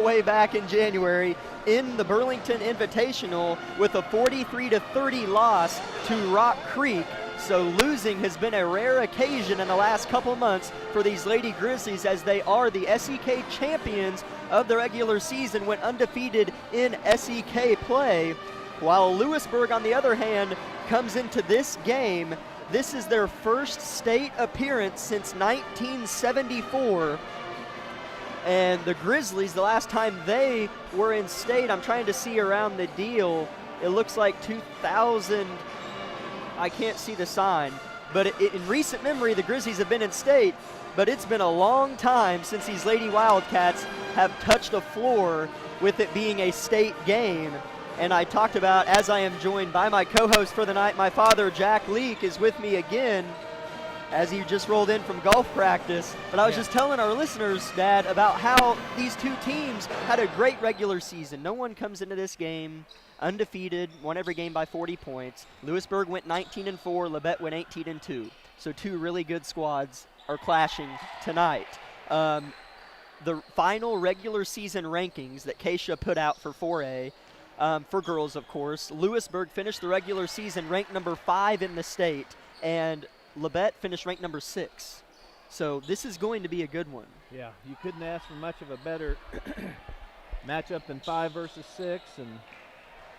way back in January in the Burlington Invitational with a 43-30 loss to Rock Creek. So losing has been a rare occasion in the last couple months for these Lady Grizzlies, as they are the SEK champions of the regular season, went undefeated in SEK play. While Lewisburg, on the other hand, comes into this game. This is their first state appearance since 1974. And the Grizzlies, the last time they were in state, I'm trying to see around the deal, it looks like 2000, I can't see the sign, but in recent memory, the Grizzlies have been in state, but it's been a long time since these Lady Wildcats have touched a floor with it being a state game. And I talked about, as I am joined by my co-host for the night, my father, Jack Leake, is with me again as he just rolled in from golf practice. But I was just telling our listeners, Dad, about how these two teams had a great regular season. No one comes into this game undefeated, won every game by 40 points. Lewisburg went 19-4, Labette went 18-2. So two really good squads are clashing tonight. The final regular season rankings that Keisha put out for 4A, for girls, of course, Lewisburg finished the regular season ranked number 5 in the state, and Labette finished ranked number 6. So this is going to be a good one. Yeah, you couldn't ask for much of a better matchup than 5 versus 6, and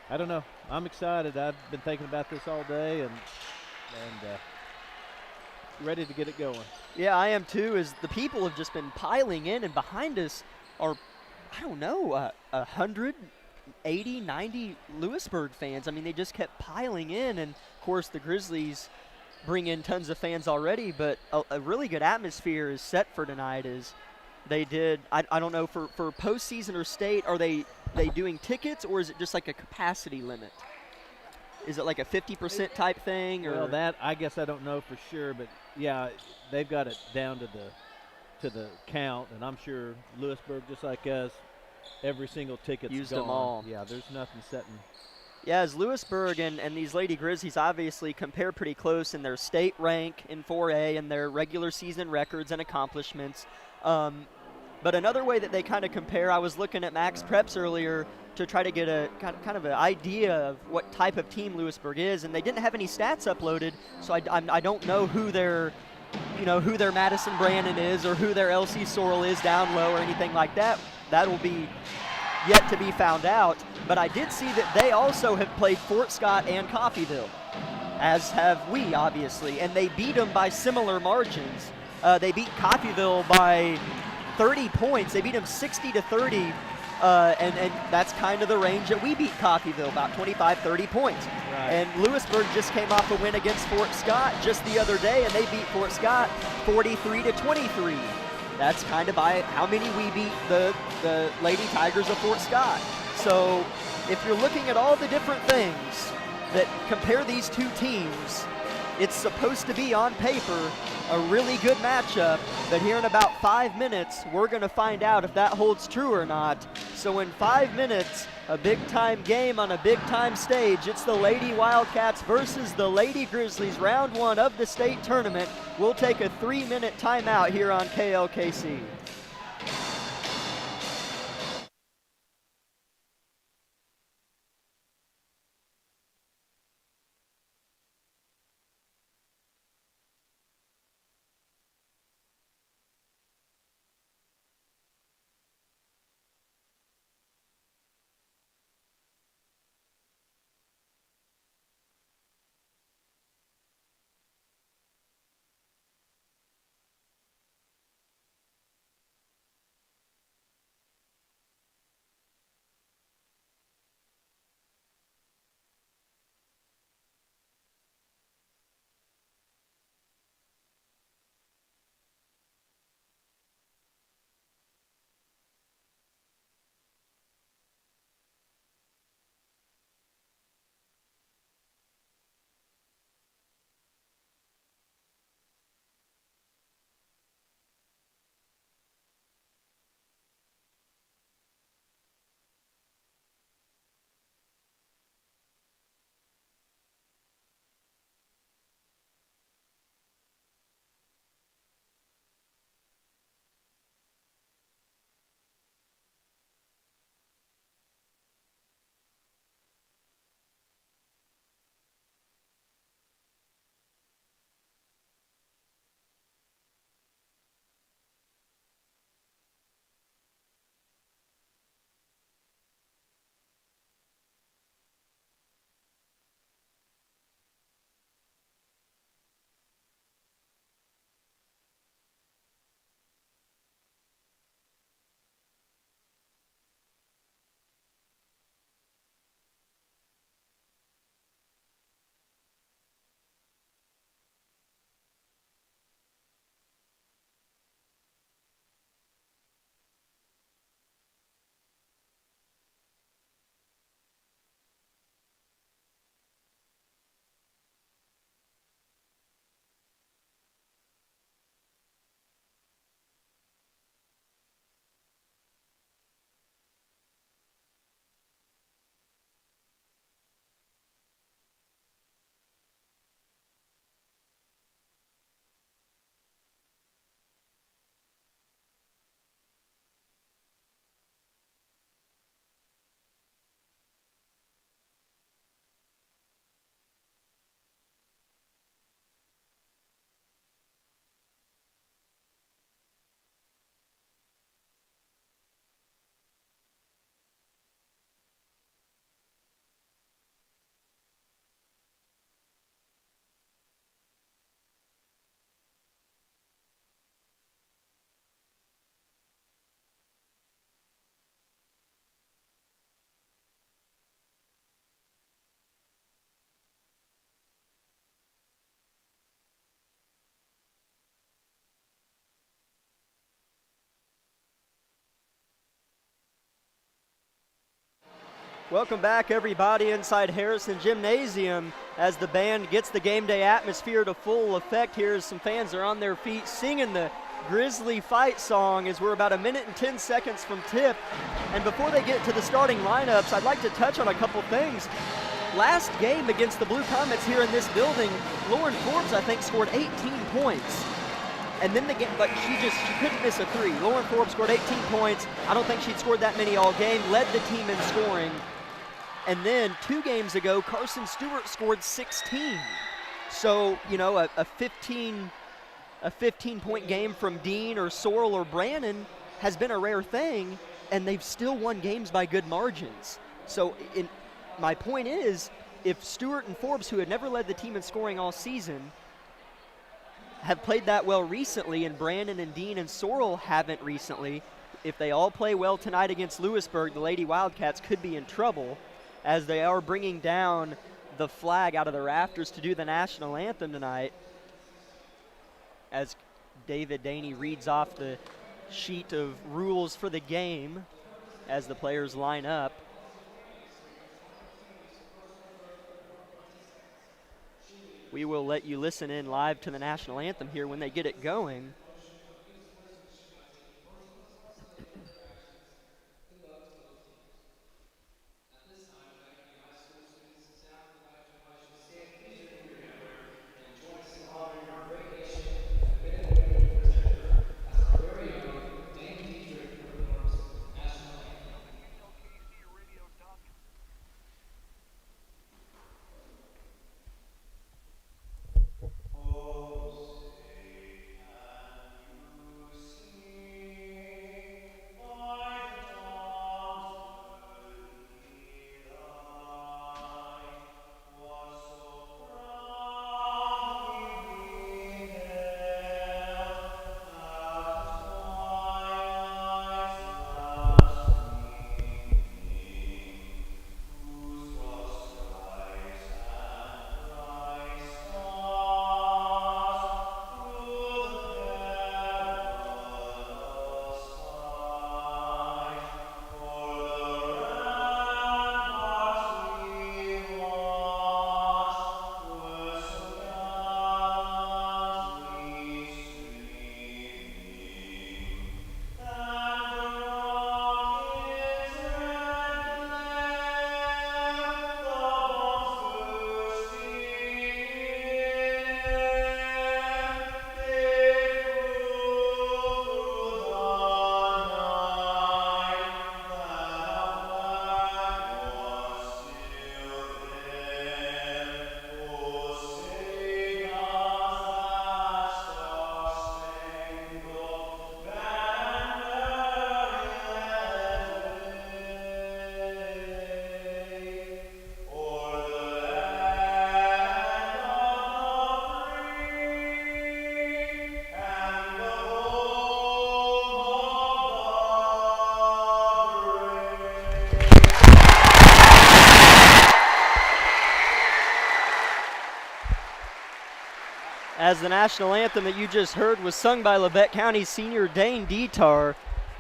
I don't know. I'm excited. I've been thinking about this all day and ready to get it going. Yeah, I am too, as the people have just been piling in, and behind us are, I don't know, 180, 90 Lewisburg fans. I mean, they just kept piling in, and of course the Grizzlies bring in tons of fans already, but a really good atmosphere is set for tonight. As they did, I don't know, for postseason or state, are they doing tickets, or is it just like a capacity limit? Is it like a 50% type thing? Or? Well, that I guess I don't know for sure, but yeah, they've got it down to the count, and I'm sure Lewisburg, just like us, every single ticket's used gone. them all. Yeah, there's nothing setting. Yeah, as Lewisburg and these Lady Grizzlies obviously compare pretty close in their state rank in 4A and their regular season records and accomplishments. But another way that they kind of compare, I was looking at Max Preps earlier to try to get a kind of an idea of what type of team Lewisburg is, and they didn't have any stats uploaded, so I don't know who their Madison Brandon is or who their LC Sorrell is down low or anything like that. That will be yet to be found out. But I did see that they also have played Fort Scott and Coffeyville, as have we, obviously, and they beat them by similar margins. They beat Coffeyville by 30 points. They beat them 60-30, and that's kind of the range that we beat Coffeyville, about 25, 30 points. Right. And Lewisburg just came off a win against Fort Scott just the other day, and they beat Fort Scott 43-23. That's kind of by how many we beat the Lady Tigers of Fort Scott. So if you're looking at all the different things that compare these two teams, it's supposed to be, on paper, a really good matchup, but here in about 5 minutes, we're going to find out if that holds true or not. So in 5 minutes, a big-time game on a big-time stage. It's the Lady Wildcats versus the Lady Grizzlies, round 1 of the state tournament. We'll take a 3-minute timeout here on KLKC. Welcome back, everybody, inside Harrison Gymnasium as the band gets the game day atmosphere to full effect here as some fans are on their feet singing the Grizzly fight song as we're about 1 minute and 10 seconds from tip. And before they get to the starting lineups, I'd like to touch on a couple things. Last game against the Blue Comets here in this building, Lauren Forbes, I think, scored 18 points. And then the game, but she couldn't miss a three. Lauren Forbes scored 18 points. I don't think she'd scored that many all game, led the team in scoring. And then 2 games ago, Carson Stewart scored 16. So, you know, a 15-point game from Dean or Sorrell or Brannon has been a rare thing, and they've still won games by good margins. So my point is, if Stewart and Forbes, who had never led the team in scoring all season, have played that well recently, and Brannon and Dean and Sorrell haven't recently, if they all play well tonight against Lewisburg, the Lady Wildcats could be in trouble, as they are bringing down the flag out of the rafters to do the national anthem tonight, as David Daney reads off the sheet of rules for the game as the players line up. We will let you listen in live to the national anthem here when they get it going. As the national anthem that you just heard was sung by Labette County senior Dane Detar.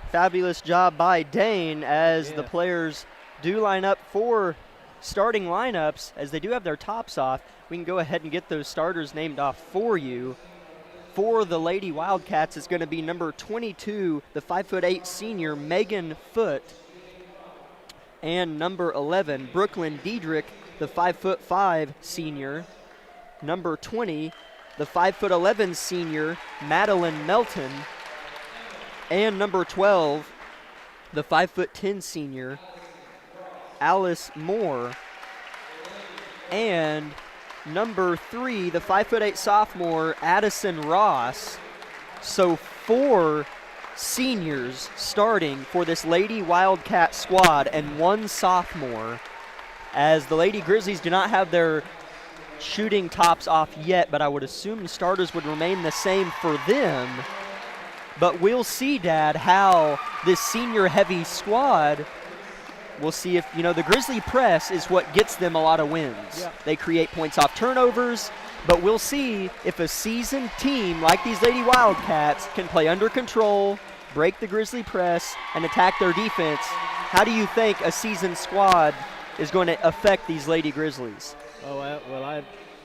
Fabulous job by Dane as the players do line up for starting lineups. As they do have their tops off, we can go ahead and get those starters named off for you. For the Lady Wildcats, it's going to be number 22, the 5'8" senior Megan Foote, and number 11, Brooklyn Diedrich, the 5'5" senior. Number 20, the 5'11" senior Madeline Melton, and number 12, the 5'10" senior Alice Moore, and number 3, the 5'8" sophomore Addison Ross. So 4 seniors starting for this Lady Wildcat squad and 1 sophomore, as the Lady Grizzlies do not have their shooting tops off yet, but I would assume the starters would remain the same for them. But we'll see, Dad, how this senior-heavy squad, we'll see if, you know, the Grizzly press is what gets them a lot of wins. Yeah. They create points off turnovers, but we'll see if a seasoned team like these Lady Wildcats can play under control, break the Grizzly press, and attack their defense. How do you think a seasoned squad is going to affect these Lady Grizzlies. Oh, well,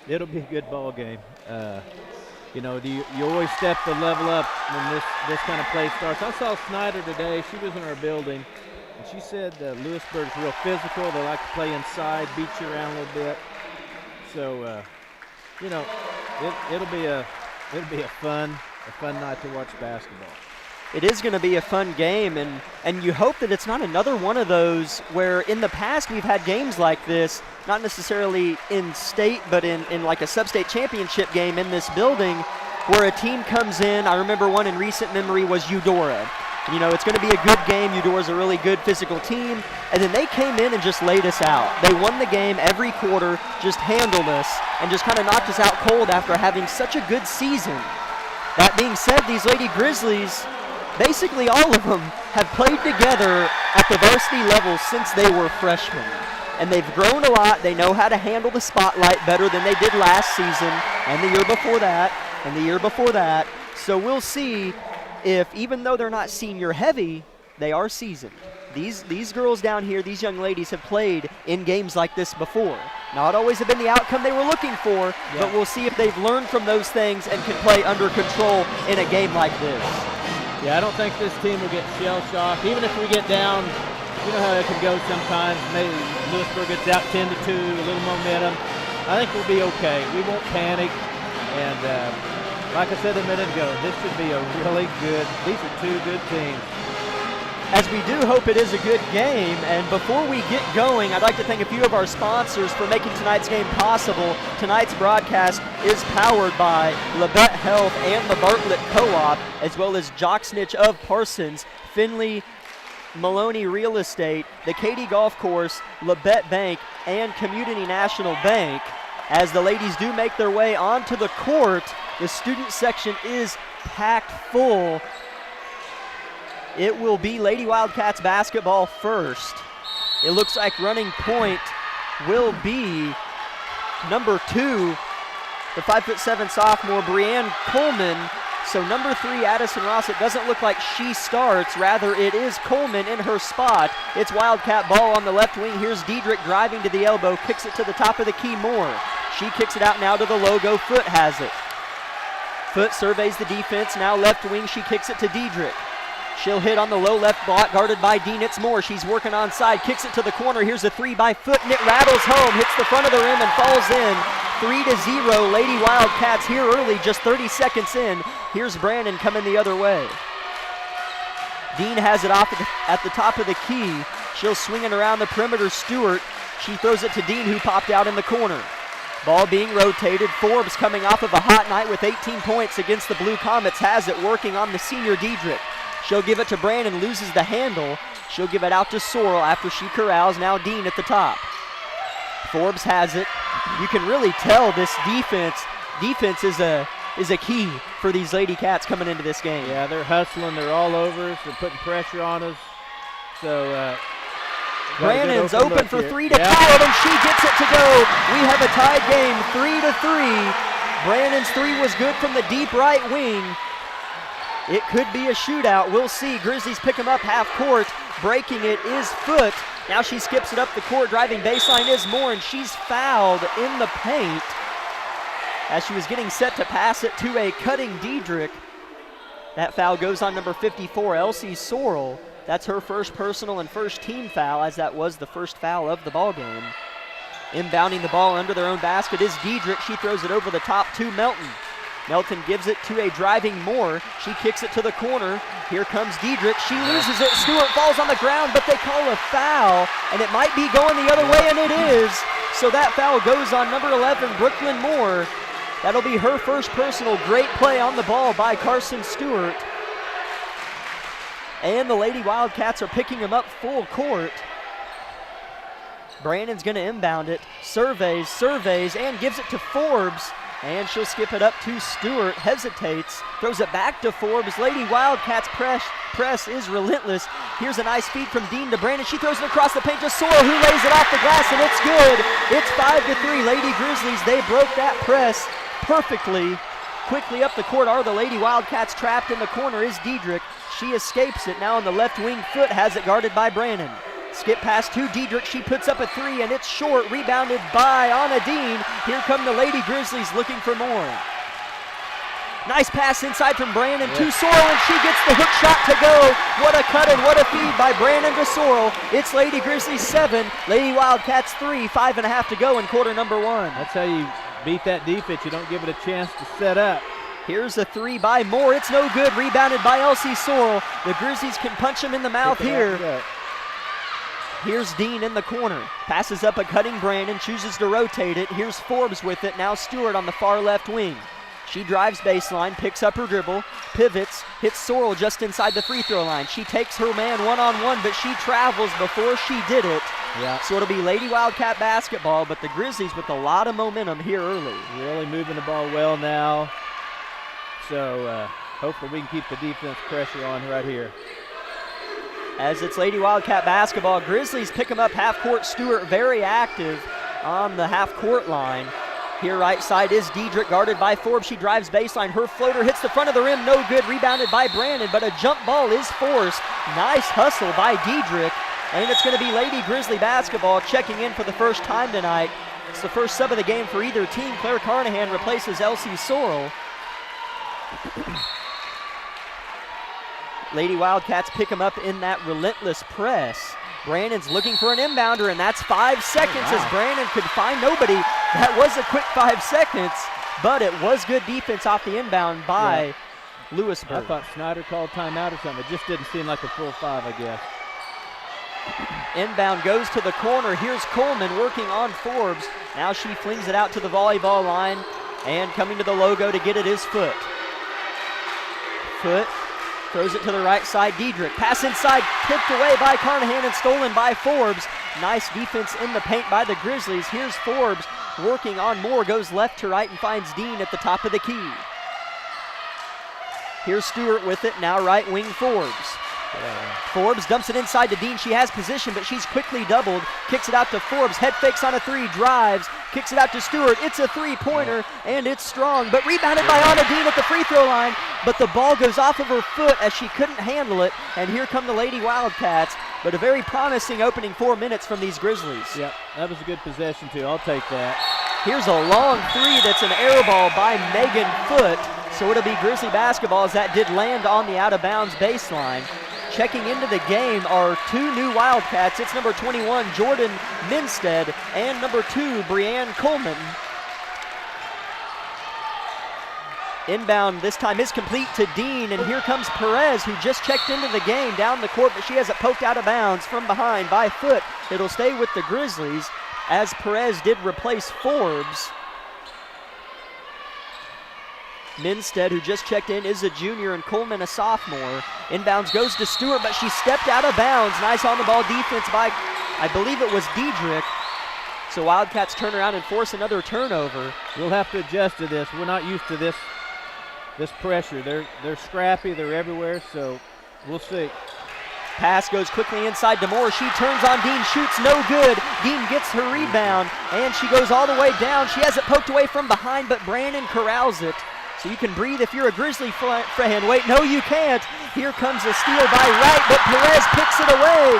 it'll be a good ball game. You know, you always step the level up when this kind of play starts. I saw Snyder today. She was in our building, and she said Lewisburg's real physical. They like to play inside, beat you around a little bit. So, you know, it'll be a fun night to watch basketball. It is going to be a fun game, and you hope that it's not another one of those where in the past we've had games like this, not necessarily in state, but in like a sub-state championship game in this building where a team comes in. I remember one in recent memory was Eudora. You know, it's going to be a good game. Eudora's a really good physical team, and then they came in and just laid us out. They won the game every quarter, just handled us, and just kind of knocked us out cold after having such a good season. That being said, these Lady Grizzlies, basically all of them have played together at the varsity level since they were freshmen. And they've grown a lot. They know how to handle the spotlight better than they did last season and the year before that and the year before that. So we'll see if, even though they're not senior heavy, they are seasoned. These girls down here, these young ladies have played in games like this before. Not always have been the outcome they were looking for, but we'll see if they've learned from those things and can play under control in a game like this. Yeah, I don't think this team will get shell-shocked. Even if we get down, you know how it can go sometimes. Maybe Lewisburg gets out 10-2, a little momentum. I think we'll be okay. We won't panic. And like I said a minute ago, this should be a really good, these are two good teams. As we do hope it is a good game, and before we get going, I'd like to thank a few of our sponsors for making tonight's game possible. Tonight's broadcast is powered by Labette Health and the Bartlett Co-op, as well as Jocksnitch of Parsons, Finley Maloney Real Estate, the Katy Golf Course, Labette Bank, and Community National Bank. As the ladies do make their way onto the court, the student section is packed full. It will be Lady Wildcats basketball first. It looks like running point will be number 2, the 5'7" sophomore, Brianne Coleman. So number 3, Addison Ross, it doesn't look like she starts. Rather, it is Coleman in her spot. It's Wildcat ball on the left wing. Here's Diedrich driving to the elbow, kicks it to the top of the key. Moore. She kicks it out now to the logo. Foot has it. Foot surveys the defense. Now left wing, she kicks it to Diedrich. She'll hit on the low left block, guarded by Dean. It's Moore. She's working onside, kicks it to the corner. Here's a 3 by Foot, and it rattles home, hits the front of the rim and falls in. 3-0, Lady Wildcats here early, just 30 seconds in. Here's Brandon coming the other way. Dean has it off at the top of the key. She'll swing it around the perimeter. Stewart, she throws it to Dean, who popped out in the corner. Ball being rotated. Forbes coming off of a hot night with 18 points against the Blue Comets, has it working on the senior Diedrich. She'll give it to Brandon, loses the handle. She'll give it out to Sorrell after she corrals. Now Dean at the top. Forbes has it. You can really tell this defense is a key for these Lady Cats coming into this game. Yeah, they're hustling. They're all over us. They're putting pressure on us. So Brandon's open for 3 to count, and she gets it to go. We have a tied game, 3-3. Brandon's 3 was good from the deep right wing. It could be a shootout. We'll see. Grizzlies pick him up half court. Breaking it is Foot. Now she skips it up the court. Driving baseline is Moore, and she's fouled in the paint as she was getting set to pass it to a cutting Diedrich. That foul goes on number 54, Elsie Sorrell. That's her first personal and first team foul, as that was the first foul of the ball game. Inbounding the ball under their own basket is Diedrich. She throws it over the top to Melton. Melton gives it to a driving Moore. She kicks it to the corner. Here comes Diedrich. She loses it. Stewart falls on the ground, but they call a foul, and it might be going the other way, and it is. So that foul goes on number 11, Brooklyn Moore. That'll be her first personal. Great play on the ball by Carson Stewart. And the Lady Wildcats are picking him up full court. Brandon's going to inbound it. Surveys, and gives it to Forbes. And she'll skip it up to Stewart, hesitates, throws it back to Forbes. Lady Wildcats press is relentless. Here's a nice feed from Dean to Brandon. She throws it across the paint to Sorrell, who lays it off the glass, and it's good. It's 5-3. Lady Grizzlies, they broke that press perfectly. Quickly up the court are the Lady Wildcats. Trapped in the corner is Diedrich. She escapes it. Now on the left wing. Foot has it guarded by Brandon. Skip pass to Diedrich. She puts up a three, and it's short. Rebounded by Anna Dean. Here come the Lady Grizzlies looking for more. Nice pass inside from Brandon to Sorrell, and she gets the hook shot to go. What a cut and what a feed by Brandon to Sorrell. It's Lady Grizzlies 7, Lady Wildcats 3, 5.5 to go in quarter number 1. That's how you beat that defense. You don't give it a chance to set up. Here's a three by Moore. It's no good. Rebounded by Elsie Sorrell. The Grizzlies can punch him in the mouth here. Here's Dean in the corner. Passes up a cutting Brandon. Chooses to rotate it. Here's Forbes with it. Now Stewart on the far left wing. She drives baseline, picks up her dribble, pivots, hits Sorrell just inside the free throw line. She takes her man one-on-one, but she travels before she did it. Yeah. So it'll be Lady Wildcat basketball, but the Grizzlies with a lot of momentum here early. Really moving the ball well now. So hopefully we can keep the defense pressure on right here. As it's Lady Wildcat basketball, Grizzlies pick them up half court. Stewart very active on the half court line. Here right side is Diedrich, guarded by Forbes. She drives baseline. Her floater hits the front of the rim. No good. Rebounded by Brandon, but a jump ball is forced. Nice hustle by Diedrich. And it's going to be Lady Grizzly basketball checking in for the first time tonight. It's the first sub of the game for either team. Claire Carnahan replaces Elsie Sorrell. Lady Wildcats pick them up in that relentless press. Brandon's looking for an inbounder, and that's 5 seconds as Brandon could find nobody. That was a quick 5 seconds, but it was good defense off the inbound by Lewisburg. I thought Snyder called timeout or something. It just didn't seem like a full 5, I guess. Inbound goes to the corner. Here's Coleman working on Forbes. Now she flings it out to the volleyball line, and coming to the logo to get it is Foot. Foot throws it to the right side. Diedrich. Pass inside, tipped away by Carnahan and stolen by Forbes. Nice defense in the paint by the Grizzlies. Here's Forbes working on Moore. Goes left to right and finds Dean at the top of the key. Here's Stewart with it. Now right wing Forbes. Forbes dumps it inside to Dean. She has position, but she's quickly doubled. Kicks it out to Forbes. Head fakes on a three. Drives. Kicks it out to Stewart. It's a three-pointer, and it's strong. But rebounded by Anna Dean at the free throw line. But the ball goes off of her foot as she couldn't handle it. And here come the Lady Wildcats. But a very promising opening 4 minutes from these Grizzlies. Yeah, that was a good possession, too. I'll take that. Here's a long three that's an air ball by Megan Foot. So it'll be Grizzly basketball as that did land on the out-of-bounds baseline. Checking into the game are 2 new Wildcats. It's number 21, Jordan Minstead, and number 2, Brianne Coleman. Inbound this time is complete to Dean, and here comes Perez, who just checked into the game down the court, but she has it poked out of bounds from behind by Foot. It'll stay with the Grizzlies as Perez did replace Forbes. Minstead, who just checked in, is a junior, and Coleman a sophomore. Inbounds goes to Stewart, but she stepped out of bounds. Nice on-the-ball defense by, I believe it was Diedrich. So Wildcats turn around and force another turnover. We'll have to adjust to this. We're not used to this pressure. They're scrappy. They're everywhere, so we'll see. Pass goes quickly inside to Moore. She turns on Dean, shoots no good. Dean gets her rebound, and she goes all the way down. She has it poked away from behind, but Brandon corrals it. So you can breathe if you're a Grizzly fan. Wait, no, you can't. Here comes a steal by Wright, but Perez picks it away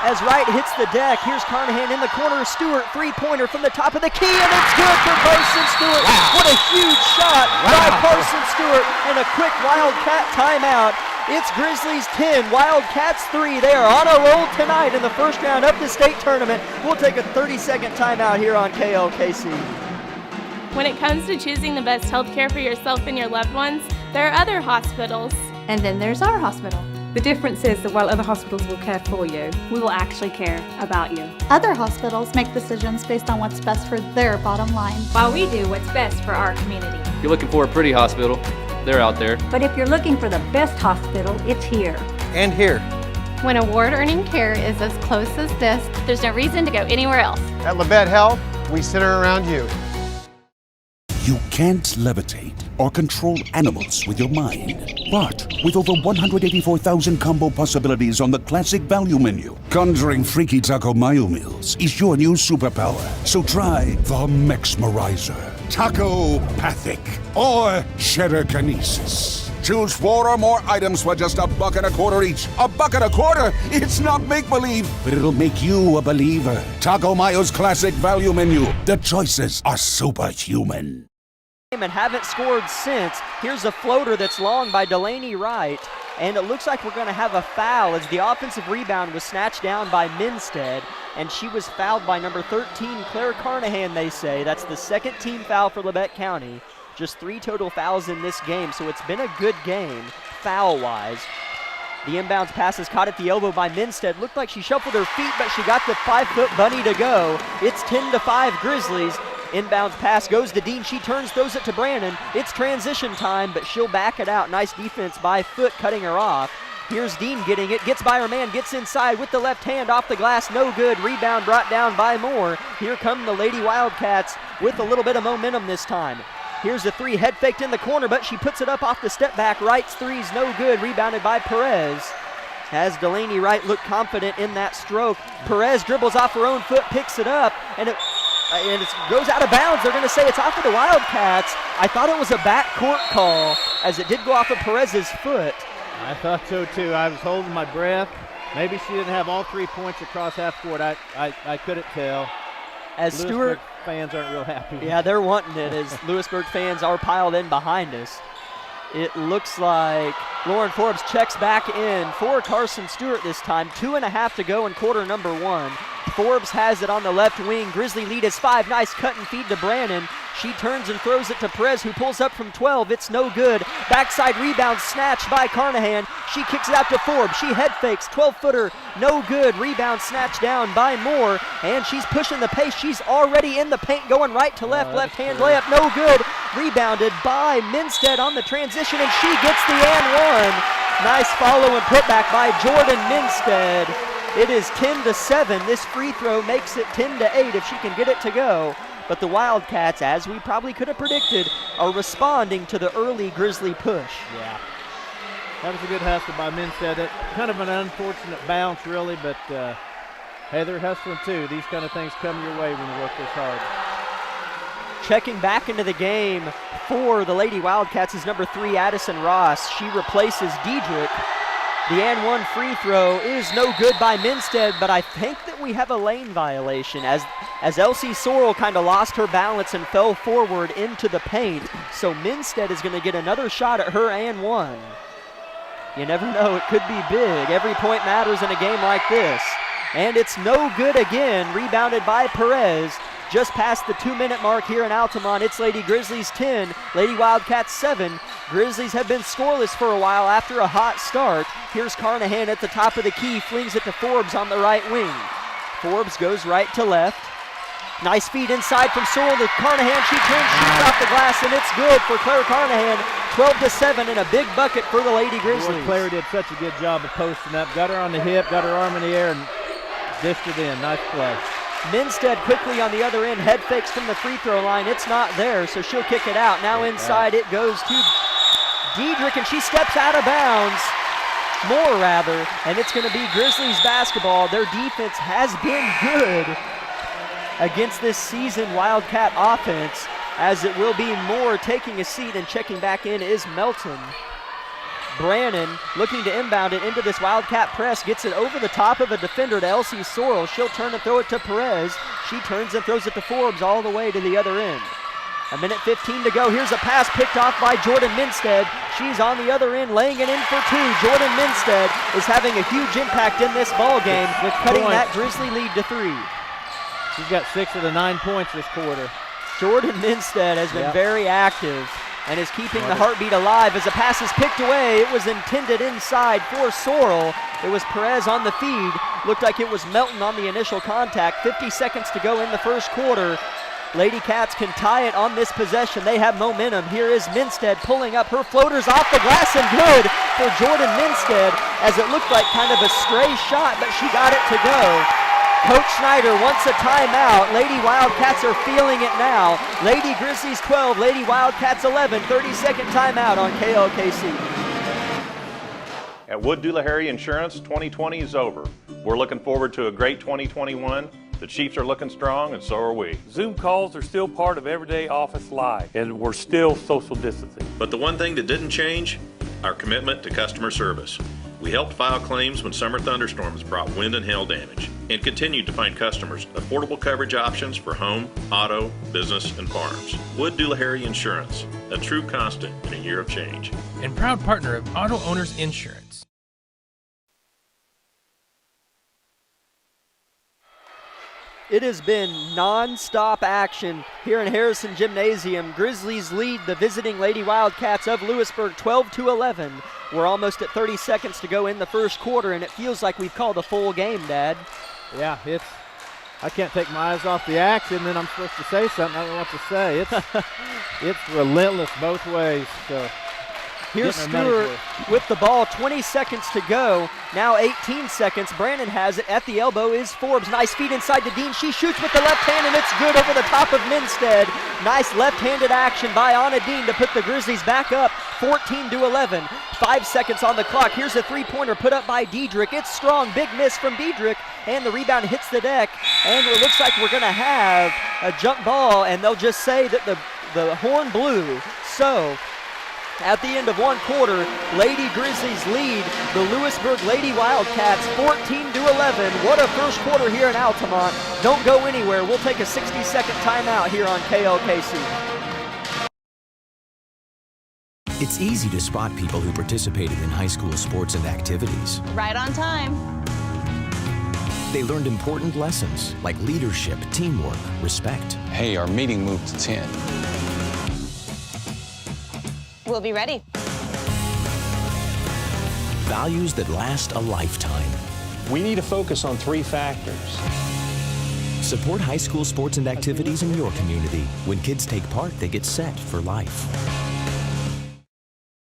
as Wright hits the deck. Here's Carnahan in the corner. Stewart, three-pointer from the top of the key, and it's good for Carson Stewart. Wow. What a huge shot by Carson Stewart, and a quick Wildcat timeout. It's Grizzlies 10, Wildcats 3. They are on a roll tonight in the first round of the state tournament. We'll take a 30-second timeout here on KLKC. When it comes to choosing the best health care for yourself and your loved ones, there are other hospitals. And then there's our hospital. The difference is that while other hospitals will care for you, we will actually care about you. Other hospitals make decisions based on what's best for their bottom line, while we do what's best for our community. If you're looking for a pretty hospital, they're out there. But if you're looking for the best hospital, it's here. And here. When award-earning care is as close as this, there's no reason to go anywhere else. At Labette Health, we center around you. You can't levitate or control animals with your mind. But with over 184,000 combo possibilities on the classic value menu, conjuring freaky taco mayo meals is your new superpower. So try the Mexmerizer, Taco-Pathic, or Cheddar Kinesis. Choose 4 or more items for just $1.25 each. $1.25? It's not make-believe, but it'll make you a believer. Taco Mayo's classic value menu. The choices are superhuman. And haven't scored since. Here's a floater that's long by Delaney Wright, and it looks like we're going to have a foul as the offensive rebound was snatched down by Minstead, and she was fouled by number 13, Claire Carnahan, they say. That's the second team foul for Labette County. Just 3 total fouls in this game, so it's been a good game foul-wise. The inbounds pass is caught at the elbow by Minstead. Looked like she shuffled her feet, but she got the 5-foot bunny to go. It's 10-5 Grizzlies. Inbounds pass goes to Dean. She turns, throws it to Brandon. It's transition time, but she'll back it out. Nice defense by Foot, cutting her off. Here's Dean getting it, gets by her man, gets inside with the left hand off the glass, no good. Rebound brought down by Moore. Here come the Lady Wildcats with a little bit of momentum this time. Here's a 3, head faked in the corner, but she puts it up off the step back. Wright's 3's no good, rebounded by Perez. As Delaney Wright looked confident in that stroke, Perez dribbles off her own foot, picks it up, and it goes out of bounds. They're going to say it's off of the Wildcats. I thought it was a backcourt call as it did go off of Perez's foot. I thought so too. I was holding my breath. Maybe she didn't have all 3 points across half court. I couldn't tell. As Stewart fans aren't real happy. Yeah, they're wanting it as Lewisburg fans are piled in behind us. It looks like Lauren Forbes checks back in for Carson Stewart this time. 2.5 to go in quarter number 1. Forbes has it on the left wing. Grizzly lead is 5. Nice cut and feed to Brannon. She turns and throws it to Perez, who pulls up from 12. It's no good. Backside rebound snatched by Carnahan. She kicks it out to Forbes. She head fakes. 12-footer, no good. Rebound snatched down by Moore, and she's pushing the pace. She's already in the paint, going right to left. Left-hand layup, no good. Rebounded by Minstead on the transition, and she gets the and 1. Nice follow and putback by Jordan Minstead. It is 10-7. This free throw makes it 10-8 if she can get it to go. But the Wildcats, as we probably could have predicted, are responding to the early Grizzly push. Yeah. That was a good hustle by Minstead. Kind of an unfortunate bounce, really, but hey, they're hustling too. These kind of things come your way when you work this hard. Checking back into the game for the Lady Wildcats is number 3, Addison Ross. She replaces Diedrich. The and 1 free throw is no good by Minstead, but I think that we have a lane violation as Elsie Sorrell kind of lost her balance and fell forward into the paint. So Minstead is going to get another shot at her and 1. You never know, it could be big. Every point matters in a game like this. And it's no good again, rebounded by Perez. Just past the 2-minute mark here in Altamont. It's Lady Grizzlies 10, Lady Wildcats 7. Grizzlies have been scoreless for a while after a hot start. Here's Carnahan at the top of the key, flings it to Forbes on the right wing. Forbes goes right to left. Nice feed inside from Sorrell to Carnahan. She turns, shoots off the glass, and it's good for Claire Carnahan. 12-7 and a big bucket for the Lady Grizzlies. Claire did such a good job of posting up. Got her on the hip, got her arm in the air, and dished it in. Nice play. Minstead quickly on the other end, head fakes from the free throw line. It's not there, so she'll kick it out. Now inside it goes to Diedrich, and she steps out of bounds. More rather, and it's going to be Grizzlies basketball. Their defense has been good against this season Wildcat offense, as it will be Moore taking a seat, and checking back in is Melton. Brannon looking to inbound it into this Wildcat press, gets it over the top of a defender to Elsie Sorrell. She'll turn and throw it to Perez. She turns and throws it to Forbes all the way to the other end. 1:15 to go. Here's a pass picked off by Jordan Minstead. She's on the other end, laying it in for 2. Jordan Minstead is having a huge impact in this ball game, cutting that Grizzly lead to 3. She's got 6 of the 9 points this quarter. Jordan Minstead has been very active and is keeping the heartbeat alive as a pass is picked away. It was intended inside for Sorrell. It was Perez on the feed. Looked like it was Melton on the initial contact. 50 seconds to go in the first quarter. Lady Cats can tie it on this possession. They have momentum. Here is Minstead pulling up her floaters off the glass, and good for Jordan Minstead, as it looked like kind of a stray shot, but she got it to go. Coach Snyder wants a timeout. Lady Wildcats are feeling it now. Lady Grizzlies 12, Lady Wildcats 11. 30-second timeout on KLKC. At Wood Doolahary Insurance, 2020 is over. We're looking forward to a great 2021. The Chiefs are looking strong, and so are we. Zoom calls are still part of everyday office life, and we're still social distancing. But the one thing that didn't change our commitment to customer service. We helped file claims when summer thunderstorms brought wind and hail damage, and continued to find customers affordable coverage options for home, auto, business, and farms. Wood Doolahary Insurance, a true constant in a year of change. And proud partner of Auto Owners Insurance. It has been non-stop action here in Harrison Gymnasium. Grizzlies lead the visiting Lady Wildcats of Lewisburg 12-11. We're almost at 30 seconds to go in the first quarter, and it feels like we've called a full game, Dad. Yeah, I can't take my eyes off the action, then I'm supposed to say something. I don't know what to say. It's relentless both ways. So here's Stewart with the ball, 20 seconds to go. Now 18 seconds. Brandon has it. At the elbow is Forbes. Nice feed inside to Dean. She shoots with the left hand, and it's good over the top of Minstead. Nice left-handed action by Anna Dean to put the Grizzlies back up 14-11. 5 seconds on the clock. Here's a three-pointer put up by Diedrich. It's strong. Big miss from Diedrich, and the rebound hits the deck. And it looks like we're going to have a jump ball, and they'll just say that the horn blew. So at the end of one quarter, Lady Grizzlies lead the Lewisburg Lady Wildcats 14-11. What a first quarter here in Altamont. Don't go anywhere. We'll take a 60-second timeout here on KLKC. It's easy to spot people who participated in high school sports and activities. Right on time. They learned important lessons like leadership, teamwork, respect. Hey, our meeting moved to 10. We'll be ready. Values that last a lifetime. We need to focus on 3 factors. Support high school sports and activities in your community. When kids take part, they get set for life.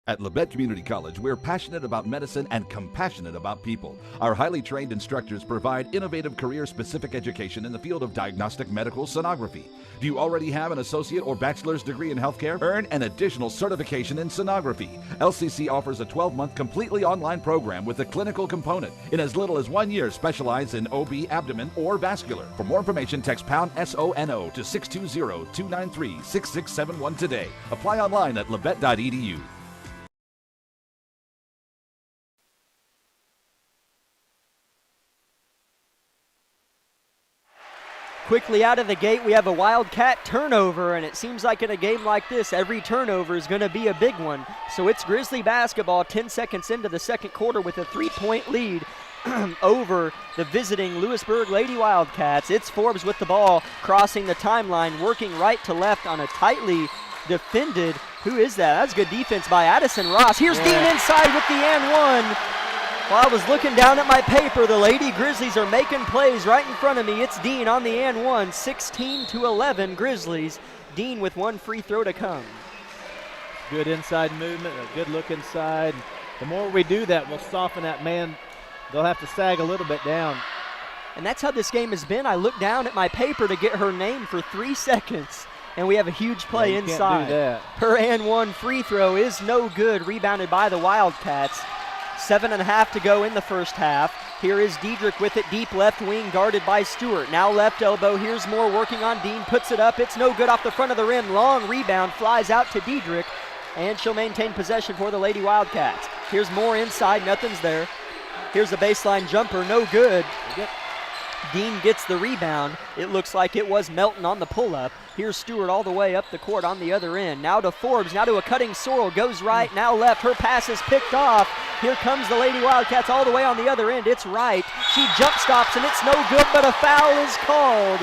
At Labette Community College, we're passionate about medicine and compassionate about people. Our highly trained instructors provide innovative career-specific education in the field of diagnostic medical sonography. Do you already have an associate or bachelor's degree in healthcare? Earn an additional certification in sonography. LCC offers a 12-month completely online program with a clinical component. In as little as 1 year, specialize in OB, abdomen, or vascular. For more information, text pound SONO to 620-293-6671 today. Apply online at labette.edu. Quickly out of the gate, we have a Wildcat turnover, and it seems like in a game like this, every turnover is going to be a big one. So it's Grizzly basketball 10 seconds into the second quarter with a 3-point lead over the visiting Lewisburg Lady Wildcats. It's Forbes with the ball, crossing the timeline, working right to left on a tightly defended. Who is that? That's good defense by Addison Ross. Here's Dean inside with the and one. While I was looking down at my paper, the Lady Grizzlies are making plays right in front of me. It's Dean on the and one, 16-11 Grizzlies. Dean with one free throw to come. Good inside movement, a good look inside. The more we do that, we'll soften that man. They'll have to sag a little bit down. And that's how this game has been. I looked down at my paper to get her name for 3 seconds, and we have a huge play inside. Can't do that. Her and one free throw is no good, rebounded by the Wildcats. 7.5 to go in the first half. Here is Diedrich with it, deep left wing, guarded by Stewart. Now left elbow, here's Moore working on Dean, puts it up, it's no good off the front of the rim. Long rebound, flies out to Diedrich, and she'll maintain possession for the Lady Wildcats. Here's Moore inside, nothing's there. Here's a baseline jumper, no good. Dean gets the rebound. It looks like it was Melton on the pull-up. Here's Stewart all the way up the court on the other end. Now to Forbes, now to a cutting Sorrell. Goes right, now left. Her pass is picked off. Here comes the Lady Wildcats all the way on the other end. It's right. She jump stops, and it's no good, but a foul is called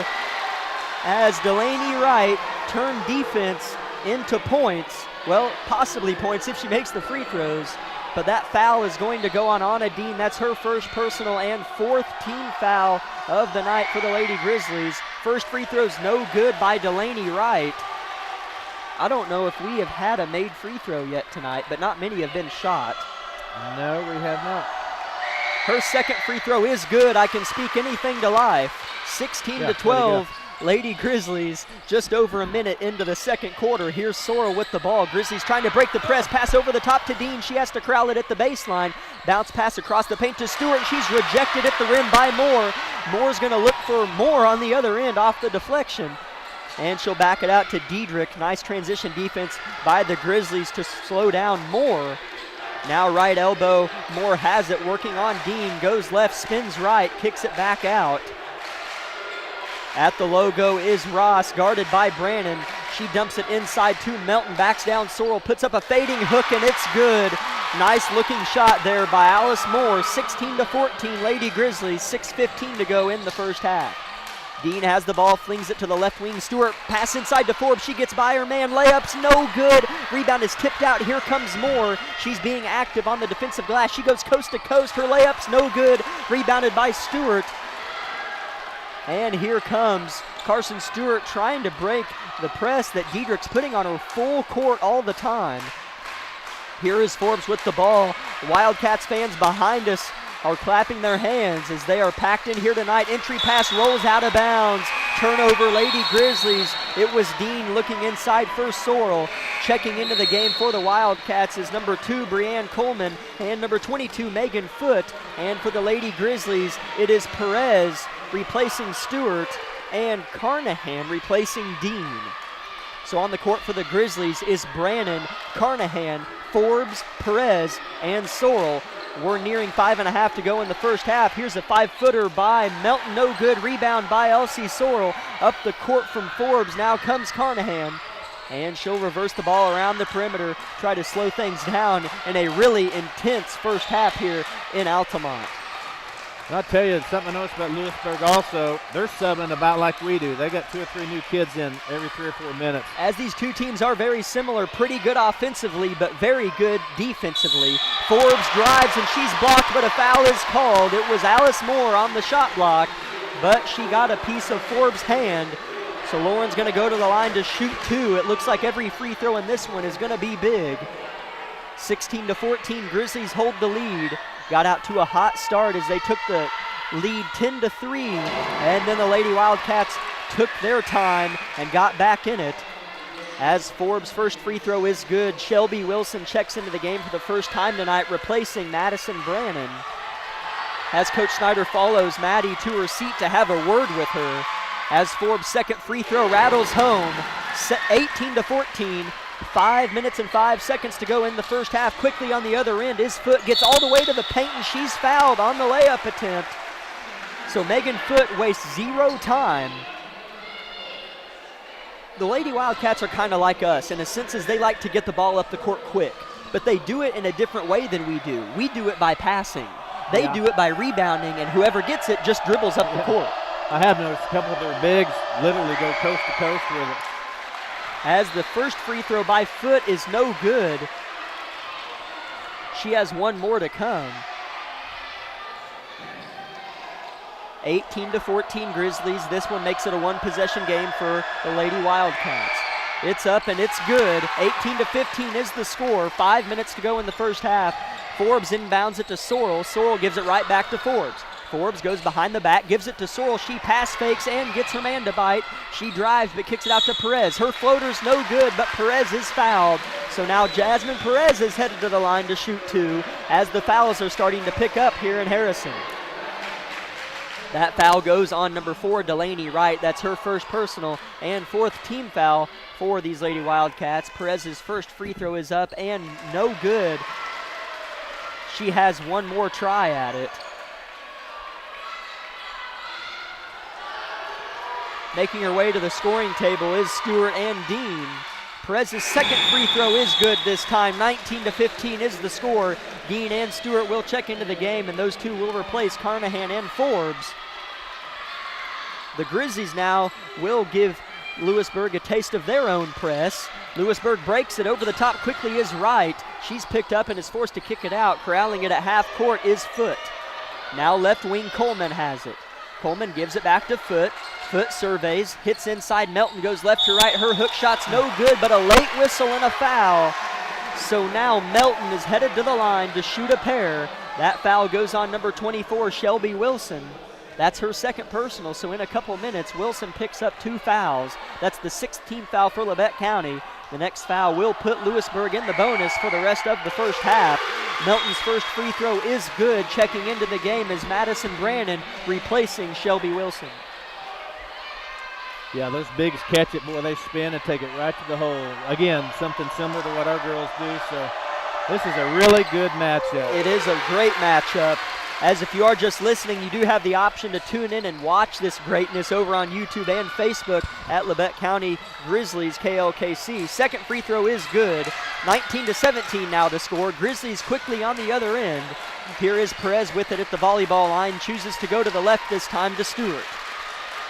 as Delaney Wright turned defense into points. Well, possibly points if she makes the free throws. But that foul is going to go on Anna Dean. That's her first personal and 4th team foul of the night for the Lady Grizzlies. First free throw's no good by Delaney Wright. I don't know if we have had a made free throw yet tonight, but not many have been shot. No, we have not. Her second free throw is good. I can speak anything to life. 16-12. Lady Grizzlies just over a minute into the second quarter. Here's Sorrell with the ball. Grizzlies trying to break the press. Pass over the top to Dean. She has to corral it at the baseline. Bounce pass across the paint to Stewart. She's rejected at the rim by Moore. Moore's going to look for Moore on the other end off the deflection. And she'll back it out to Diedrich. Nice transition defense by the Grizzlies to slow down Moore. Now right elbow, Moore has it, working on Dean, goes left, spins right, kicks it back out. At the logo is Ross, guarded by Brannon. She dumps it inside to Melton, backs down Sorrell, puts up a fading hook, and it's good. Nice looking shot there by Alice Moore. 16-14, Lady Grizzlies, 6:15 to go in the first half. Dean has the ball, flings it to the left wing. Stewart, pass inside to Forbes. She gets by her man. Layup's no good. Rebound is tipped out. Here comes Moore. She's being active on the defensive glass. She goes coast to coast. Her layup's no good. Rebounded by Stewart. And here comes Carson Stewart trying to break the press that Diedrich's putting on her full court all the time. Here is Forbes with the ball. Wildcats fans behind us are clapping their hands as they are packed in here tonight. Entry pass rolls out of bounds. Turnover, Lady Grizzlies. It was Dean looking inside for Sorrell. Checking into the game for the Wildcats is number 2, Brianne Coleman, and number 22, Megan Foote. And for the Lady Grizzlies, it is Perez replacing Stewart and Carnahan replacing Dean. So on the court for the Grizzlies is Brannon, Carnahan, Forbes, Perez, and Sorrell. We're nearing 5.5 to go in the first half. Here's a 5-footer by Melton, no good. Rebound by Elsie Sorrell. Up the court from Forbes, now comes Carnahan. And she'll reverse the ball around the perimeter, try to slow things down in a really intense first half here in Altamont. I'll tell you something I noticed about Lewisburg also. They're subbing about like we do. They got 2 or 3 new kids in every 3 or 4 minutes. As these two teams are very similar, pretty good offensively, but very good defensively. Forbes drives and she's blocked, but a foul is called. It was Alice Moore on the shot block, but she got a piece of Forbes' hand. So Lauren's going to go to the line to shoot 2. It looks like every free throw in this one is going to be big. 16-14, Grizzlies hold the lead. Got out to a hot start as they took the lead 10-3, and then the Lady Wildcats took their time and got back in it. As Forbes' first free throw is good, Shelby Wilson checks into the game for the first time tonight, replacing Madison Brannon. As Coach Snyder follows Maddie to her seat to have a word with her, as Forbes' second free throw rattles home, 18-14. 5 minutes and 5 seconds to go in the first half. Quickly on the other end is Foote, gets all the way to the paint, and she's fouled on the layup attempt. So Megan Foote wastes 0 time. The Lady Wildcats are kind of like us in a sense as they like to get the ball up the court quick, but they do it in a different way than we do. We do it by passing. They do it by rebounding, and whoever gets it just dribbles up the court. I have noticed a couple of their bigs literally go coast to coast with it. As the first free throw by Foote is no good. She has one more to come. 18-14 Grizzlies. This one makes it a 1-possession game for the Lady Wildcats. It's up and it's good. 18-15 is the score. 5 minutes to go in the first half. Forbes inbounds it to Sorrell. Sorrell gives it right back to Forbes. Forbes goes behind the back, gives it to Sorrell. She pass fakes and gets her man to bite. She drives but kicks it out to Perez. Her floater's no good, but Perez is fouled. So now Jasmine Perez is headed to the line to shoot 2 as the fouls are starting to pick up here in Harrison. That foul goes on number 4, Delaney Wright. That's her first personal and 4th team foul for these Lady Wildcats. Perez's first free throw is up and no good. She has one more try at it. Making her way to the scoring table is Stewart and Dean. Perez's second free throw is good this time. 19-15 is the score. Dean and Stewart will check into the game, and those two will replace Carnahan and Forbes. The Grizzlies now will give Lewisburg a taste of their own press. Lewisburg breaks it over the top quickly is Wright. She's picked up and is forced to kick it out. Corralling it at half court is Foote. Now left wing Coleman has it. Coleman gives it back to Foote. Foote surveys, hits inside. Melton goes left to right. Her hook shot's no good, but a late whistle and a foul. So now Melton is headed to the line to shoot a pair. That foul goes on number 24, Shelby Wilson. That's her second personal, so in a couple minutes, Wilson picks up 2 fouls. That's the 16th foul for Labette County. The next foul will put Lewisburg in the bonus for the rest of the first half. Melton's first free throw is good. Checking into the game is Madison Brannon, replacing Shelby Wilson. Yeah, those bigs catch it, boy, they spin and take it right to the hole. Again, something similar to what our girls do, so This is a really good matchup. It is a great matchup. As if you are just listening, you do have the option to tune in and watch this greatness over on YouTube and Facebook at Labette County Grizzlies KLKC. Second free throw is good. 19-17 now to score. Grizzlies quickly on the other end. Here is Perez with it at the volleyball line. Chooses to go to the left this time to Stewart.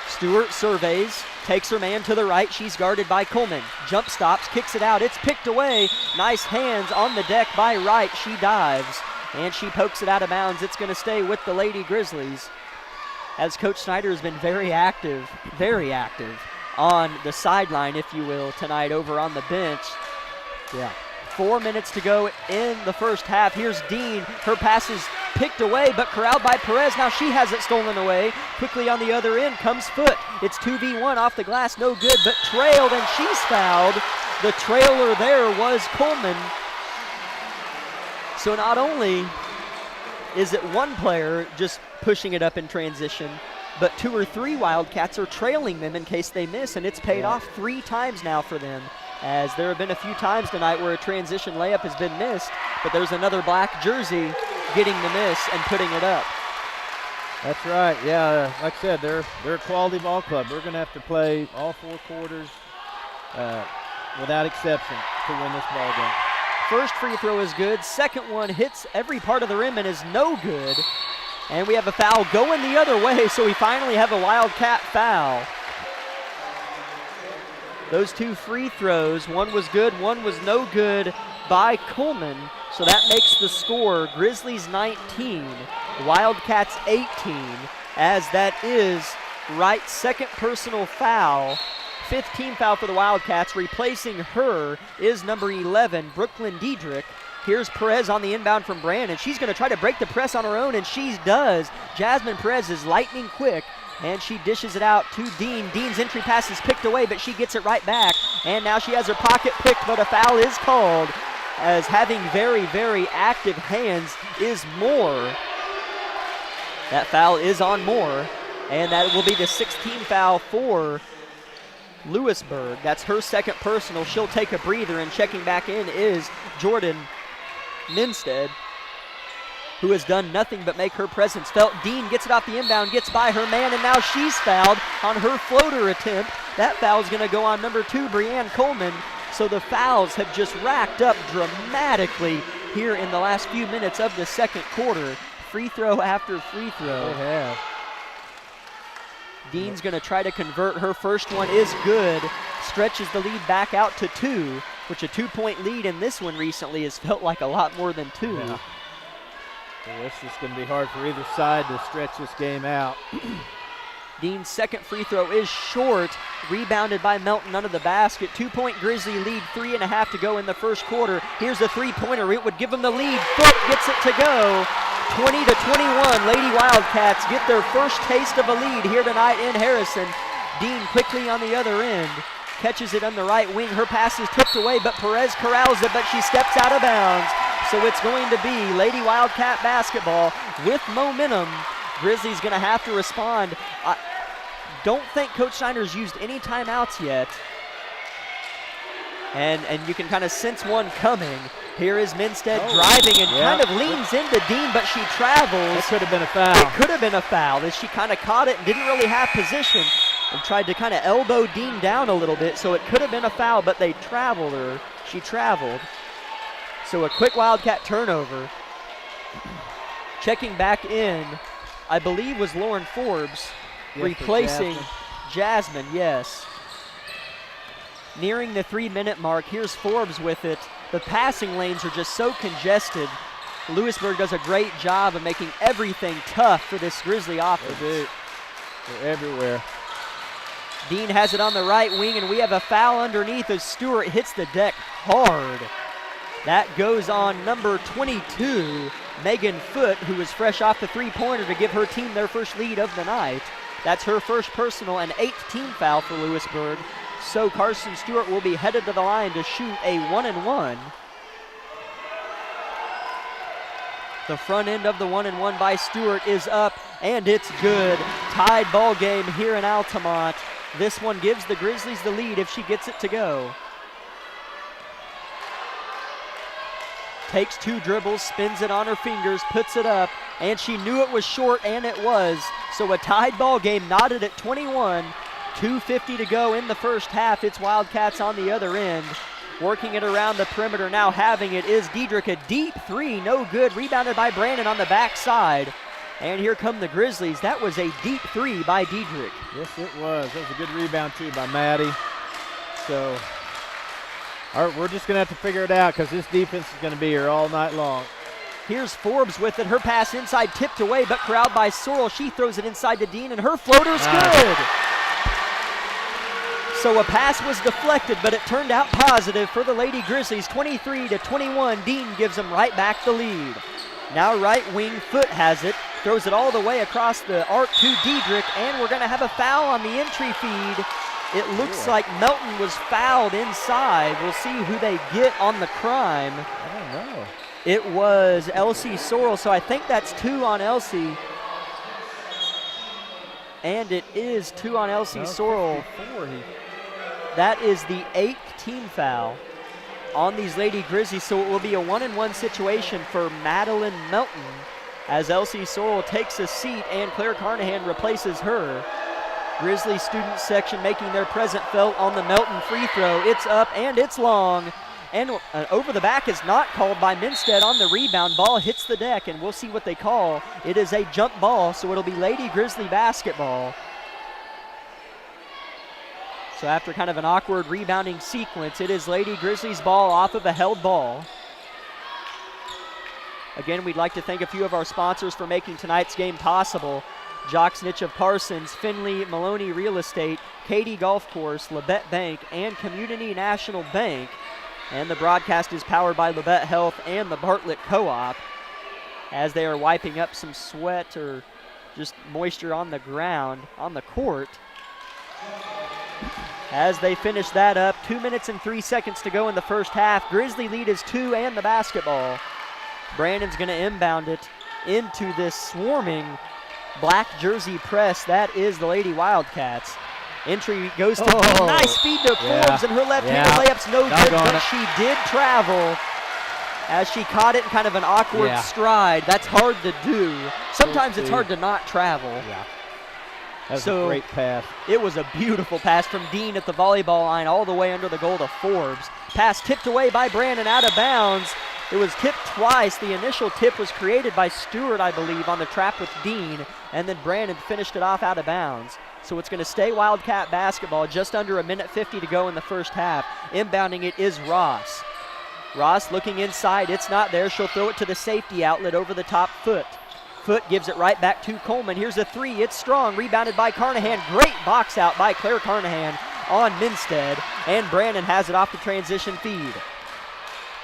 Stewart surveys, takes her man to the right. She's guarded by Coleman. Jump stops, kicks it out. It's picked away. Nice hands on the deck by Wright. She dives, and she pokes it out of bounds. It's going to stay with the Lady Grizzlies, as Coach Snyder has been very active on the sideline, if you will, tonight over on the bench. Yeah. 4 minutes to go in the first half. Here's Dean. Her pass is picked away, but corralled by Perez. Now she has it stolen away. Quickly on the other end comes Foot. It's 2v1 off the glass, no good, but trailed, and she's fouled. The trailer there was Coleman. So not only is it one player just pushing it up in transition, but 2 or 3 Wildcats are trailing them in case they miss, and it's paid off 3 times now for them, as there have been a few times tonight where a transition layup has been missed, but there's another black jersey getting the miss and putting it up. That's right. Yeah, like I said, they're a quality ball club. We're going to have to play all 4 quarters without exception to win this ball game. First free throw is good. Second one hits every part of the rim and is no good. And we have a foul going the other way, so we finally have a Wildcat foul. Those 2 free throws, one was good, one was no good by Coleman. So that makes the score Grizzlies 19, Wildcats 18, as that is Wright's second personal foul. 5th team foul for the Wildcats. Replacing her is number 11, Brooklyn Diedrich. Here's Perez on the inbound from Brandon. She's going to try to break the press on her own, and she does. Jasmine Perez is lightning quick, and she dishes it out to Dean. Dean's entry pass is picked away, but she gets it right back. And now she has her pocket picked, but a foul is called, as having very, very active hands is Moore. That foul is on Moore, and that will be the 6th team foul for Lewisburg. That's her second personal. She'll take a breather, and checking back in is Jordan Minstead, who has done nothing but make her presence felt. Dean gets it off the inbound, gets by her man, and now she's fouled on her floater attempt. That foul is going to go on number 2, Breanne Coleman. So the fouls have just racked up dramatically here in the last few minutes of the second quarter. Free throw after free throw. They have. Dean's going to try to convert. Her first one is good. Stretches the lead back out to 2, which a 2-point lead in this one recently has felt like a lot more than 2. Yeah. So it's just going to be hard for either side to stretch this game out. Dean's second free throw is short. Rebounded by Melton under the basket. 2-point Grizzly lead, 3.5 to go in the first quarter. Here's a three-pointer. It would give them the lead. Foot gets it to go. 20-21. Lady Wildcats get their first taste of a lead here tonight in Harrison. Dean quickly on the other end. Catches it on the right wing. Her pass is tipped away, but Perez corrals it, but she steps out of bounds. So it's going to be Lady Wildcat basketball with momentum. Grizzlies going to have to respond. I don't think Coach Snyder's used any timeouts yet. And you can kind of sense one coming. Here is Minstead driving and kind of leans into Dean, but she travels. That could have been a foul. It could have been a foul, as she kind of caught it and didn't really have position and tried to kind of elbow Dean down a little bit, so it could have been a foul, but they traveled her. She traveled. So a quick Wildcat turnover. Checking back in, I believe, was Lauren Forbes, replacing Jasmine, yes. Nearing the 3-minute mark, here's Forbes with it. The passing lanes are just so congested. Lewisburg does a great job of making everything tough for this Grizzly offense. They do. They're everywhere. Dean has it on the right wing, and we have a foul underneath as Stewart hits the deck hard. That goes on number 22, Megan Foot, who is fresh off the three-pointer to give her team their first lead of the night. That's her first personal and 8th team foul for Lewisburg. So Carson Stewart will be headed to the line to shoot a 1-and-1. The front end of the 1-and-1 by Stewart is up, and it's good. Tied ball game here in Altamont. This one gives the Grizzlies the lead if she gets it to go. takes 2 dribbles, spins it on her fingers, puts it up, and she knew it was short, and it was. So a tied ball game, knotted at 21, 2:50 to go in the first half. It's Wildcats on the other end. Working it around the perimeter, now having it is Diedrich, a deep 3, no good, rebounded by Brandon on the backside. And here come the Grizzlies. That was a deep 3 by Diedrich. Yes, it was. That was a good rebound, too, by Maddie. So, all right, we're just going to have to figure it out because this defense is going to be here all night long. Here's Forbes with it. Her pass inside tipped away, but corralled by Sorrell. She throws it inside to Dean, and her floater's good. So a pass was deflected, but it turned out positive for the Lady Grizzlies. 23-21, Dean gives them right back the lead. Now right wing, Foot has it, throws it all the way across the arc to Diedrich, and we're going to have a foul on the entry feed. It looks like Melton was fouled inside. We'll see who they get on the crime. I don't know. It was Elsie Sorrell, so I think that's 2 on Elsie. And it is 2 on Elsie Sorrell. That is the 8th team foul on these Lady Grizzlies, so it will be a 1-and-1 situation for Madeline Melton as Elsie Sorrell takes a seat and Claire Carnahan replaces her. Grizzly student section making their presence felt on the Melton free throw. It's up and it's long. And over the back is not called by Minstead on the rebound. Ball hits the deck, and we'll see what they call. It is a jump ball, so it'll be Lady Grizzly basketball. So after kind of an awkward rebounding sequence, it is Lady Grizzlies ball off of a held ball. Again, we'd like to thank a few of our sponsors for making tonight's game possible. Jock Snitch of Parsons, Finley Maloney Real Estate, Katy Golf Course, Labette Bank, and Community National Bank. And the broadcast is powered by Labette Health and the Bartlett Co-op as they are wiping up some sweat or just moisture on the ground, on the court. As they finish that up, 2 minutes and 3 seconds to go in the first half. Grizzly lead is 2 and the basketball. Brandon's going to inbound it into this swarming black jersey press. That is the Lady Wildcats. Entry goes to nice feed to Forbes, and her left-handed layup's no good, but she did travel as she caught it in kind of an awkward stride. That's hard to do. Sometimes it's hard to not travel. Yeah. That was a great pass. It was a beautiful pass from Dean at the volleyball line all the way under the goal to Forbes. Pass tipped away by Brandon out of bounds. It was tipped twice. The initial tip was created by Stewart, I believe, on the trap with Dean, and then Brandon finished it off out of bounds. So it's going to stay Wildcat basketball, just under 1:50 to go in the first half. Inbounding it is Ross. Ross looking inside. It's not there. She'll throw it to the safety outlet over the top Foot. Foot gives it right back to Coleman. Here's a 3. It's strong. Rebounded by Carnahan. Great box out by Claire Carnahan on Minstead. And Brandon has it off the transition feed.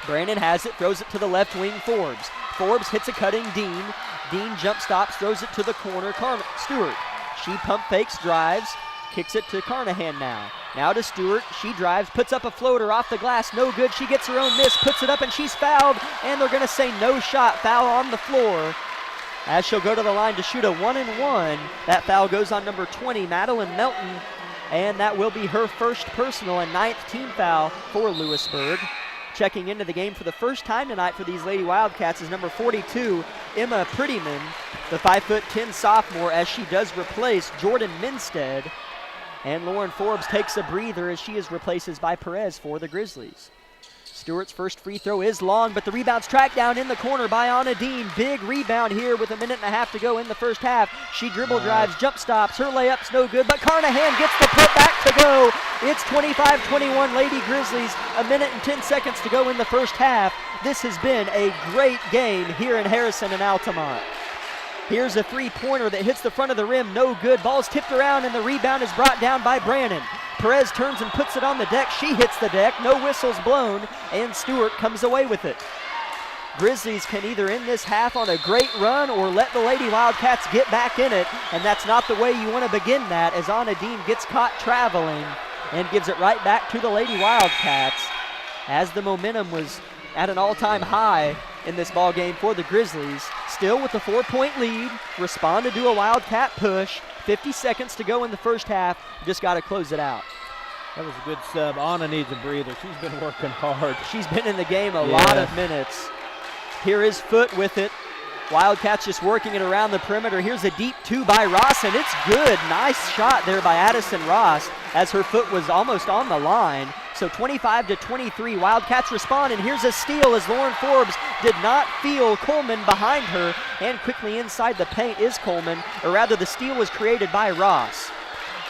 Brandon has it, throws it to the left wing Forbes. Forbes hits a cutting Dean. Dean jump stops, throws it to the corner. Stewart. She pump fakes, drives, kicks it to Carnahan now. Now to Stewart. She drives, puts up a floater off the glass. No good. She gets her own miss, puts it up, and she's fouled. And they're going to say no shot. Foul on the floor as she'll go to the line to shoot a 1-and-1. That foul goes on number 20, Madeline Melton. And that will be her first personal and 9th team foul for Lewisburg. Checking into the game for the first time tonight for these Lady Wildcats is number 42, Emma Prettyman, the 5'10" sophomore, as she does replace Jordan Minstead. And Lauren Forbes takes a breather as she is replaced by Perez for the Grizzlies. Stewart's first free throw is long, but the rebound's tracked down in the corner by Anna Dean. Big rebound here with 1.5 minutes to go in the first half. She dribble drives, jump stops. Her layup's no good, but Carnahan gets the putback to go. It's 25-21 Lady Grizzlies. 1 minute and 10 seconds to go in the first half. This has been a great game here in Harrison and Altamont. Here's a three-pointer that hits the front of the rim, no good. Ball's tipped around, and the rebound is brought down by Brandon. Perez turns and puts it on the deck. She hits the deck, no whistles blown, and Stewart comes away with it. Grizzlies can either end this half on a great run or let the Lady Wildcats get back in it, and that's not the way you want to begin that, as Anna Dean gets caught traveling and gives it right back to the Lady Wildcats as the momentum was at an all-time high in this ball game for the Grizzlies. Still with the 4-point lead, responded to a Wildcat push. 50 seconds to go in the first half. Just got to close it out. That was a good sub. Anna needs a breather. She's been working hard. She's been in the game a lot of minutes. Here is Foot with it. Wildcats just working it around the perimeter. Here's a deep 2 by Ross, and it's good. Nice shot there by Addison Ross as her foot was almost on the line. So 25-23, Wildcats respond, and here's a steal as Lauren Forbes did not feel Coleman behind her, and quickly inside the paint is Coleman, or rather the steal was created by Ross.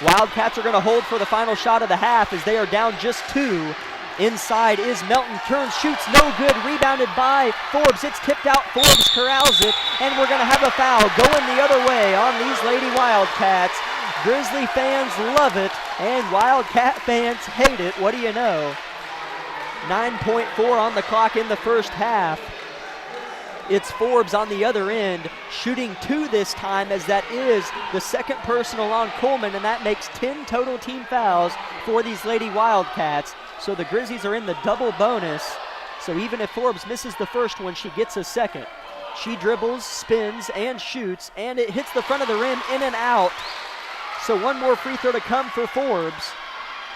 Wildcats are going to hold for the final shot of the half as they are down just 2. Inside is Melton, turns, shoots, no good, rebounded by Forbes. It's tipped out, Forbes corrals it, and we're going to have a foul going the other way on these Lady Wildcats. Grizzly fans love it, and Wildcat fans hate it. What do you know? 9.4 on the clock in the first half. It's Forbes on the other end, shooting 2 this time, as that is the second personal on Coleman, and that makes 10 total team fouls for these Lady Wildcats. So the Grizzlies are in the double bonus. So even if Forbes misses the first one, she gets a second. She dribbles, spins, and shoots, and it hits the front of the rim, in and out. So one more free throw to come for Forbes.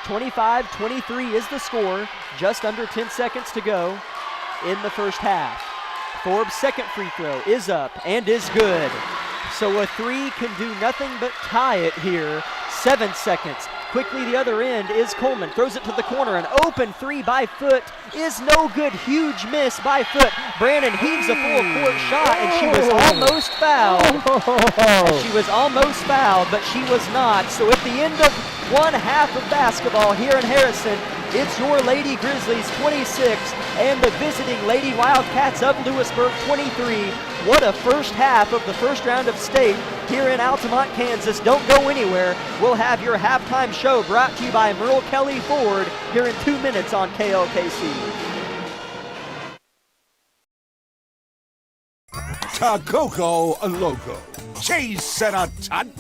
25-23 is the score. Just under 10 seconds to go in the first half. Forbes' second free throw is up and is good. So a 3 can do nothing but tie it here. 7 seconds. Quickly the other end is Coleman. Throws it to the corner. An open 3 by Foot is no good. Huge miss by Foot. Brandon heaves a full-court shot, and she was almost fouled. She was almost fouled, but she was not. So at the end of one half of basketball here in Harrison, it's your Lady Grizzlies 26 and the visiting Lady Wildcats of Lewisburg 23. What a first half of the first round of state here in Altamont, Kansas. Don't go anywhere. We'll have your halftime show brought to you by Merle Kelly Ford here in 2 minutes on KLKC. Tacoco Loco. Chaseratada.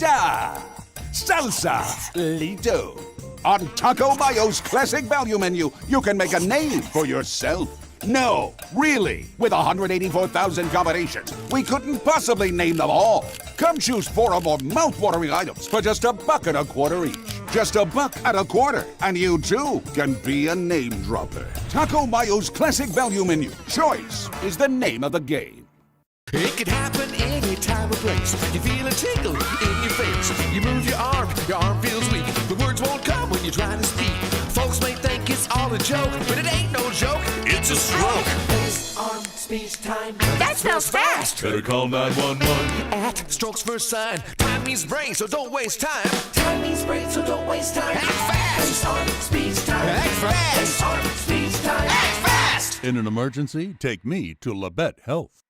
Salsa Lido. On Taco Mayo's classic value menu, you can make a name for yourself. No, really, with 184,000 combinations, we couldn't possibly name them all. Come choose 4 of our mouth-watering items for just $1.25 each. Just $1.25, and you too can be a name dropper. Taco Mayo's classic value menu. Choice is the name of the game. It could happen any time or place. You feel a tingle in your face. You move your arm feels weak. The words won't come when you try to speak. Folks may think it's all a joke, but it ain't no joke. It's a stroke. Face, arm, speech, time. That spells fast. Better call 911. At Strokes First Sign. Time means brain, so don't waste time. Time means brain, so don't waste time. Act fast. Face, arm, speech, time. Act fast. Face, arm, speech, time. Act fast. In an emergency, take me to Labette Health.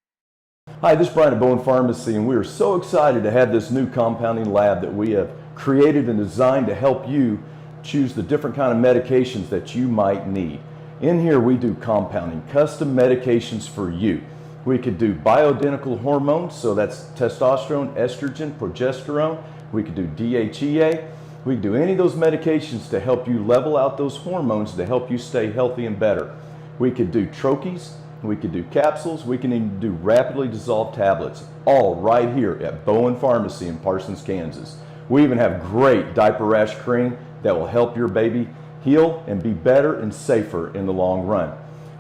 Hi, this is Brian at Bowen Pharmacy, and we are so excited to have this new compounding lab that we have created and designed to help you choose the different kind of medications that you might need. In here we do compounding, custom medications for you. We could do bioidentical hormones, so that's testosterone, estrogen, progesterone. We could do DHEA. We could do any of those medications to help you level out those hormones to help you stay healthy and better. We could do troches. We could do capsules, we can even do rapidly dissolved tablets, all right here at Bowen Pharmacy in Parsons, Kansas. We even have great diaper rash cream that will help your baby heal and be better and safer in the long run.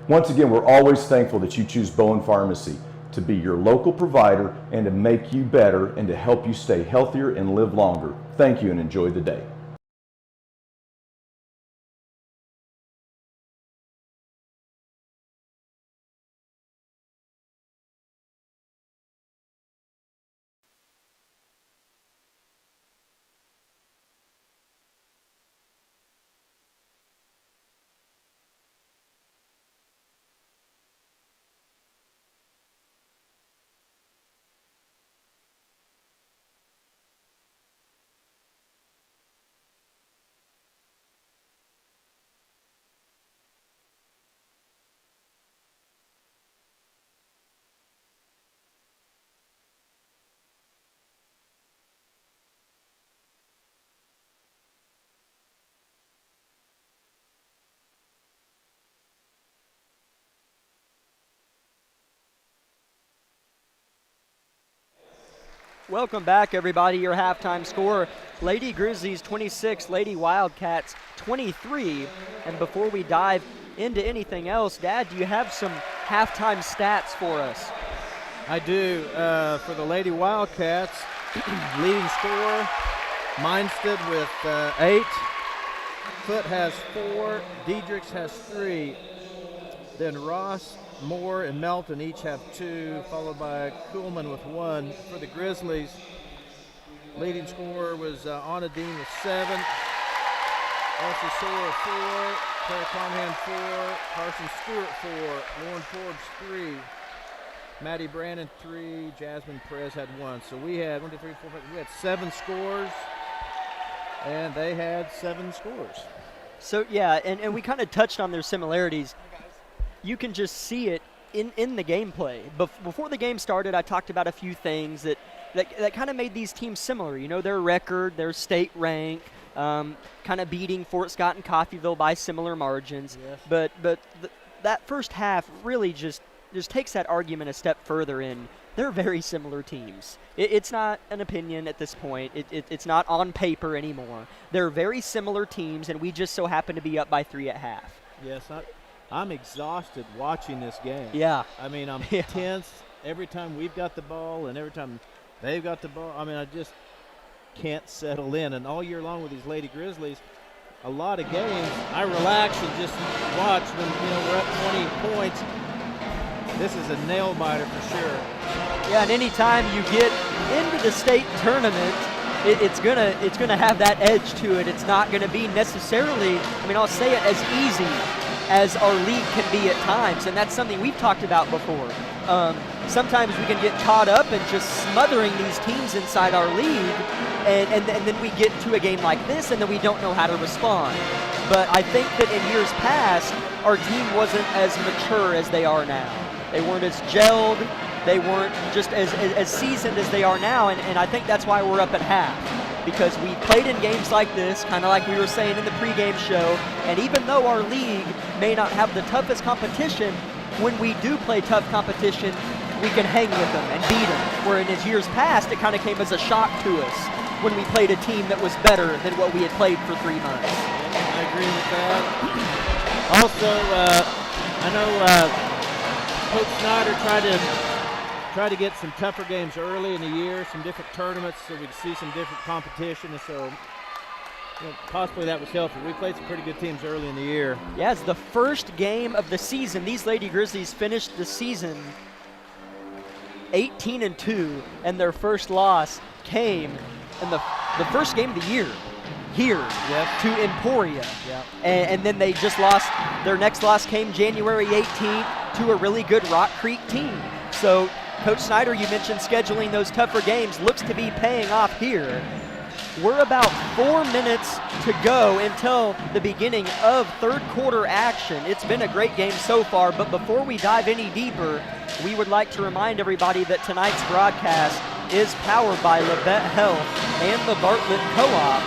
Once again, we're always thankful that you choose Bowen Pharmacy to be your local provider and to make you better and to help you stay healthier and live longer. Thank you and enjoy the day. Welcome back, everybody. Your halftime score, Lady Grizzlies 26, Lady Wildcats 23. And before we dive into anything else, Dad, do you have some halftime stats for us. I do. For the Lady Wildcats, leading scorer, Minstead with 8. Foote has 4. Diedrichs has 3. Then Ross, Moore, and Melton each have 2, followed by Kuhlman with 1. For the Grizzlies, leading scorer was Anna Dean with 7. Elsie Sawyer 4. Claire Conhan 4. Carson Stewart 4. Lauren Forbes 3. Maddie Brandon 3. Jasmine Perez had 1. So we had 1, 2, 3, 4, 5. We had 7 scores, and they had 7 scores. So yeah, and we kind of touched on their similarities. You can just see it in the gameplay. Before the game started, I talked about a few things that kind of made these teams similar. You know, their record, their state rank, kind of beating Fort Scott and Coffeyville by similar margins. Yes. But that first half really just takes that argument a step further in. They're very similar teams. It's not an opinion at this point. It's not on paper anymore. They're very similar teams, and we just so happen to be up by 3 at half. Yes, I'm exhausted watching this game. Yeah. I mean, I'm tense every time we've got the ball and every time they've got the ball. I mean, I just can't settle in. And all year long with these Lady Grizzlies, a lot of games, I relax and just watch when, we're up 20 points. This is a nail-biter for sure. Yeah, and anytime you get into the state tournament, it's gonna have that edge to it. It's not gonna be necessarily, I'll say it, as easy as our league can be at times, and that's something we've talked about before. Sometimes we can get caught up in just smothering these teams inside our league, and then we get to a game like this, and then we don't know how to respond. But I think that in years past, our team wasn't as mature as they are now. They weren't as gelled. They weren't just as seasoned as they are now, and I think that's why we're up at half. Because we played in games like this, kind of like we were saying in the pregame show, and even though our league may not have the toughest competition, when we do play tough competition, we can hang with them and beat them. Where in his years past, it kind of came as a shock to us when we played a team that was better than what we had played for 3 months. I agree with that. Also, I know Coach Snyder tried to get some tougher games early in the year, some different tournaments, so we could see some different competition, and so possibly that was helpful. We played some pretty good teams early in the year. Yeah, it's the first game of the season. These Lady Grizzlies finished the season 18-2, and their first loss came in the first game of the year here to Emporia. Yep. And then they just lost. Their next loss came January 18th to a really good Rock Creek team. So Coach Snyder, you mentioned scheduling those tougher games, looks to be paying off here. We're about 4 minutes to go until the beginning of third quarter action. It's been a great game so far, but before we dive any deeper, we would like to remind everybody that tonight's broadcast is powered by Labette Health and the Bartlett Co-op,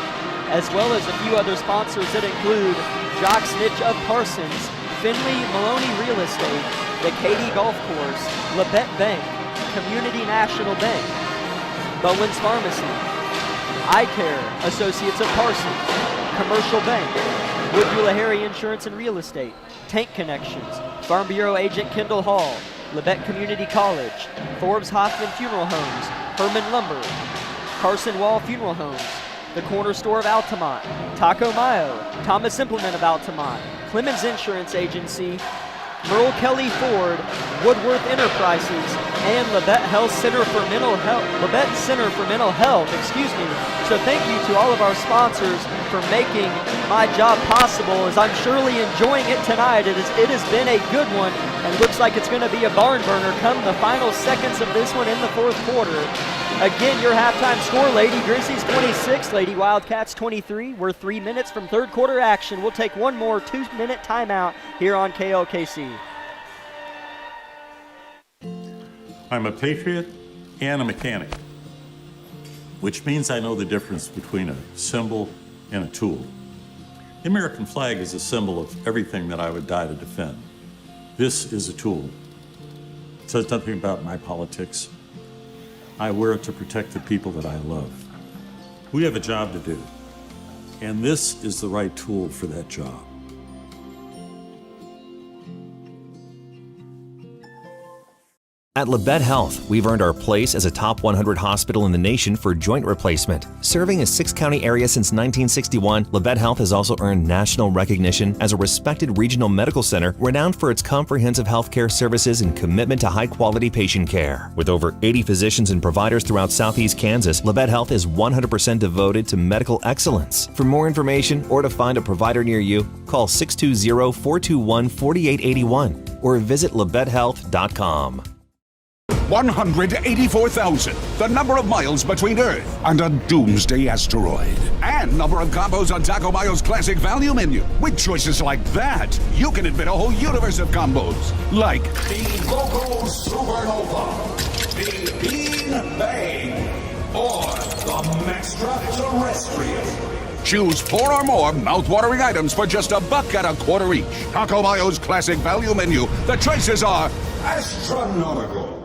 as well as a few other sponsors that include Jock Snitch of Parsons, Finley Maloney Real Estate, the Katy Golf Course, Labette Bank, Community National Bank, Bowen's Pharmacy, Eye Care, Associates of Parsons, Commercial Bank, Woodville-Harry Insurance and Real Estate, Tank Connections, Farm Bureau Agent Kendall Hall, Labette Community College, Forbes Hoffman Funeral Homes, Herman Lumber, Carson Wall Funeral Homes, The Corner Store of Altamont, Taco Mayo, Thomas Implement of Altamont, Clemens Insurance Agency, Merle Kelly Ford, Woodworth Enterprises, and Labette Center for Mental Health, So thank you to all of our sponsors for making my job possible, as I'm surely enjoying it tonight. It has been a good one, and looks like it's going to be a barn burner come the final seconds of this one in the fourth quarter. Again, your halftime score, Lady Grizzlies 26, Lady Wildcats 23. We're 3 minutes from third quarter action. We'll take one more 2-minute timeout here on KLKC. I'm a patriot and a mechanic, which means I know the difference between a symbol and a tool. The American flag is a symbol of everything that I would die to defend. This is a tool. It says nothing about my politics. I wear it to protect the people that I love. We have a job to do, and this is the right tool for that job. At Labette Health, we've earned our place as a top 100 hospital in the nation for joint replacement. Serving a 6-county area since 1961, Labette Health has also earned national recognition as a respected regional medical center renowned for its comprehensive healthcare services and commitment to high-quality patient care. With over 80 physicians and providers throughout Southeast Kansas, Labette Health is 100% devoted to medical excellence. For more information or to find a provider near you, call 620-421-4881 or visit LabetteHealth.com. 184,000, the number of miles between Earth and a doomsday asteroid. And number of combos on Taco Mayo's classic value menu. With choices like that, you can invent a whole universe of combos. Like the Coco Supernova, the Bean Bang, or the Maxtra Terrestrial. Choose 4 or more mouth-watering items for just $1 at a quarter each. Taco Mayo's classic value menu. The choices are astronomical.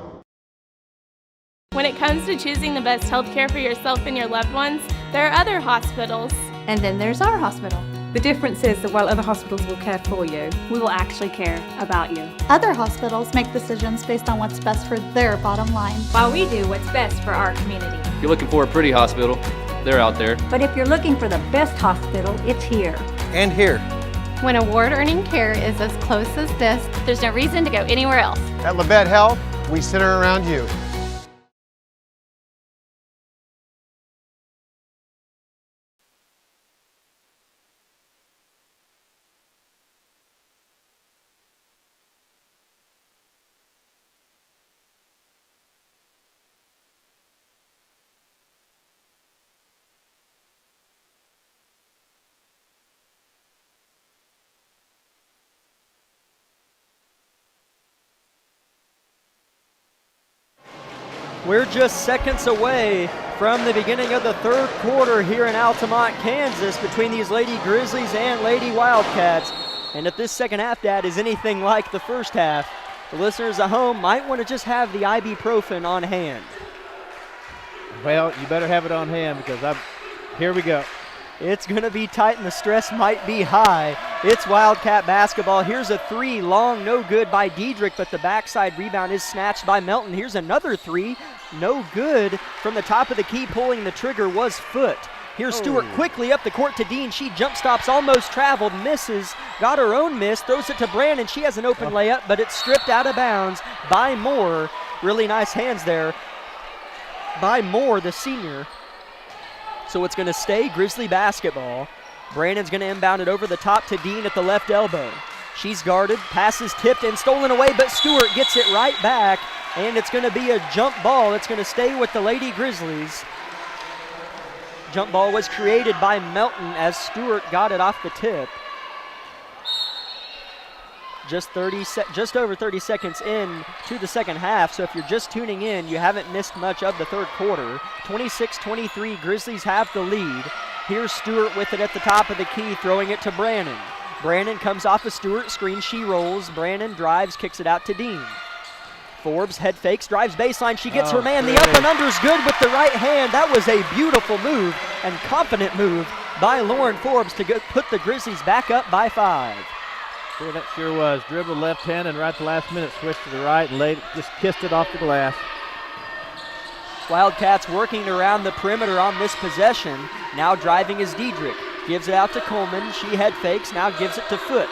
When it comes to choosing the best health care for yourself and your loved ones, there are other hospitals. And then there's our hospital. The difference is that while other hospitals will care for you, We will actually care about you. Other hospitals make decisions based on what's best for their bottom line. While we do what's best for our community. If you're looking for a pretty hospital, they're out there. But if you're looking for the best hospital, it's here. And here. When award-earning care is as close as this, There's no reason to go anywhere else. At Labette Health, we center around you. We're just seconds away from the beginning of the third quarter here in Altamont, Kansas, between these Lady Grizzlies and Lady Wildcats. And if this second half, Dad, is anything like the first half, the listeners at home might want to just have the ibuprofen on hand. Well, you better have it on hand because here we go. It's going to be tight and the stress might be high. It's Wildcat basketball. Here's a 3, long, no good by Diedrich, but the backside rebound is snatched by Melton. Here's another 3, no good. From the top of the key, pulling the trigger was Foot. Here's Stewart quickly up the court to Dean. She jump stops, almost traveled, misses, got her own miss, throws it to Brandon. She has an open layup, but it's stripped out of bounds by Moore. Really nice hands there by Moore, the senior. So it's going to stay Grizzly basketball. Brandon's going to inbound it over the top to Dean at the left elbow. She's guarded, passes tipped and stolen away, but Stewart gets it right back, and it's going to be a jump ball. It's going to stay with the Lady Grizzlies. Jump ball was created by Melton as Stewart got it off the tip. Just over 30 seconds in to the second half, so if you're just tuning in, you haven't missed much of the third quarter. 26-23, Grizzlies have the lead. Here's Stewart with it at the top of the key, throwing it to Brandon. Brandon comes off a Stewart screen, she rolls. Brandon drives, kicks it out to Dean. Forbes head fakes, drives baseline, she gets her man. The up and under's good with the right hand. That was a beautiful move and confident move by Lauren Forbes to put the Grizzlies back up by 5. Boy, that sure was. Dribbled left hand and right at the last minute switched to the right and just kissed it off the glass. Wildcats working around the perimeter on this possession. Now driving is Diedrich. Gives it out to Coleman. She head fakes, now gives it to Foot.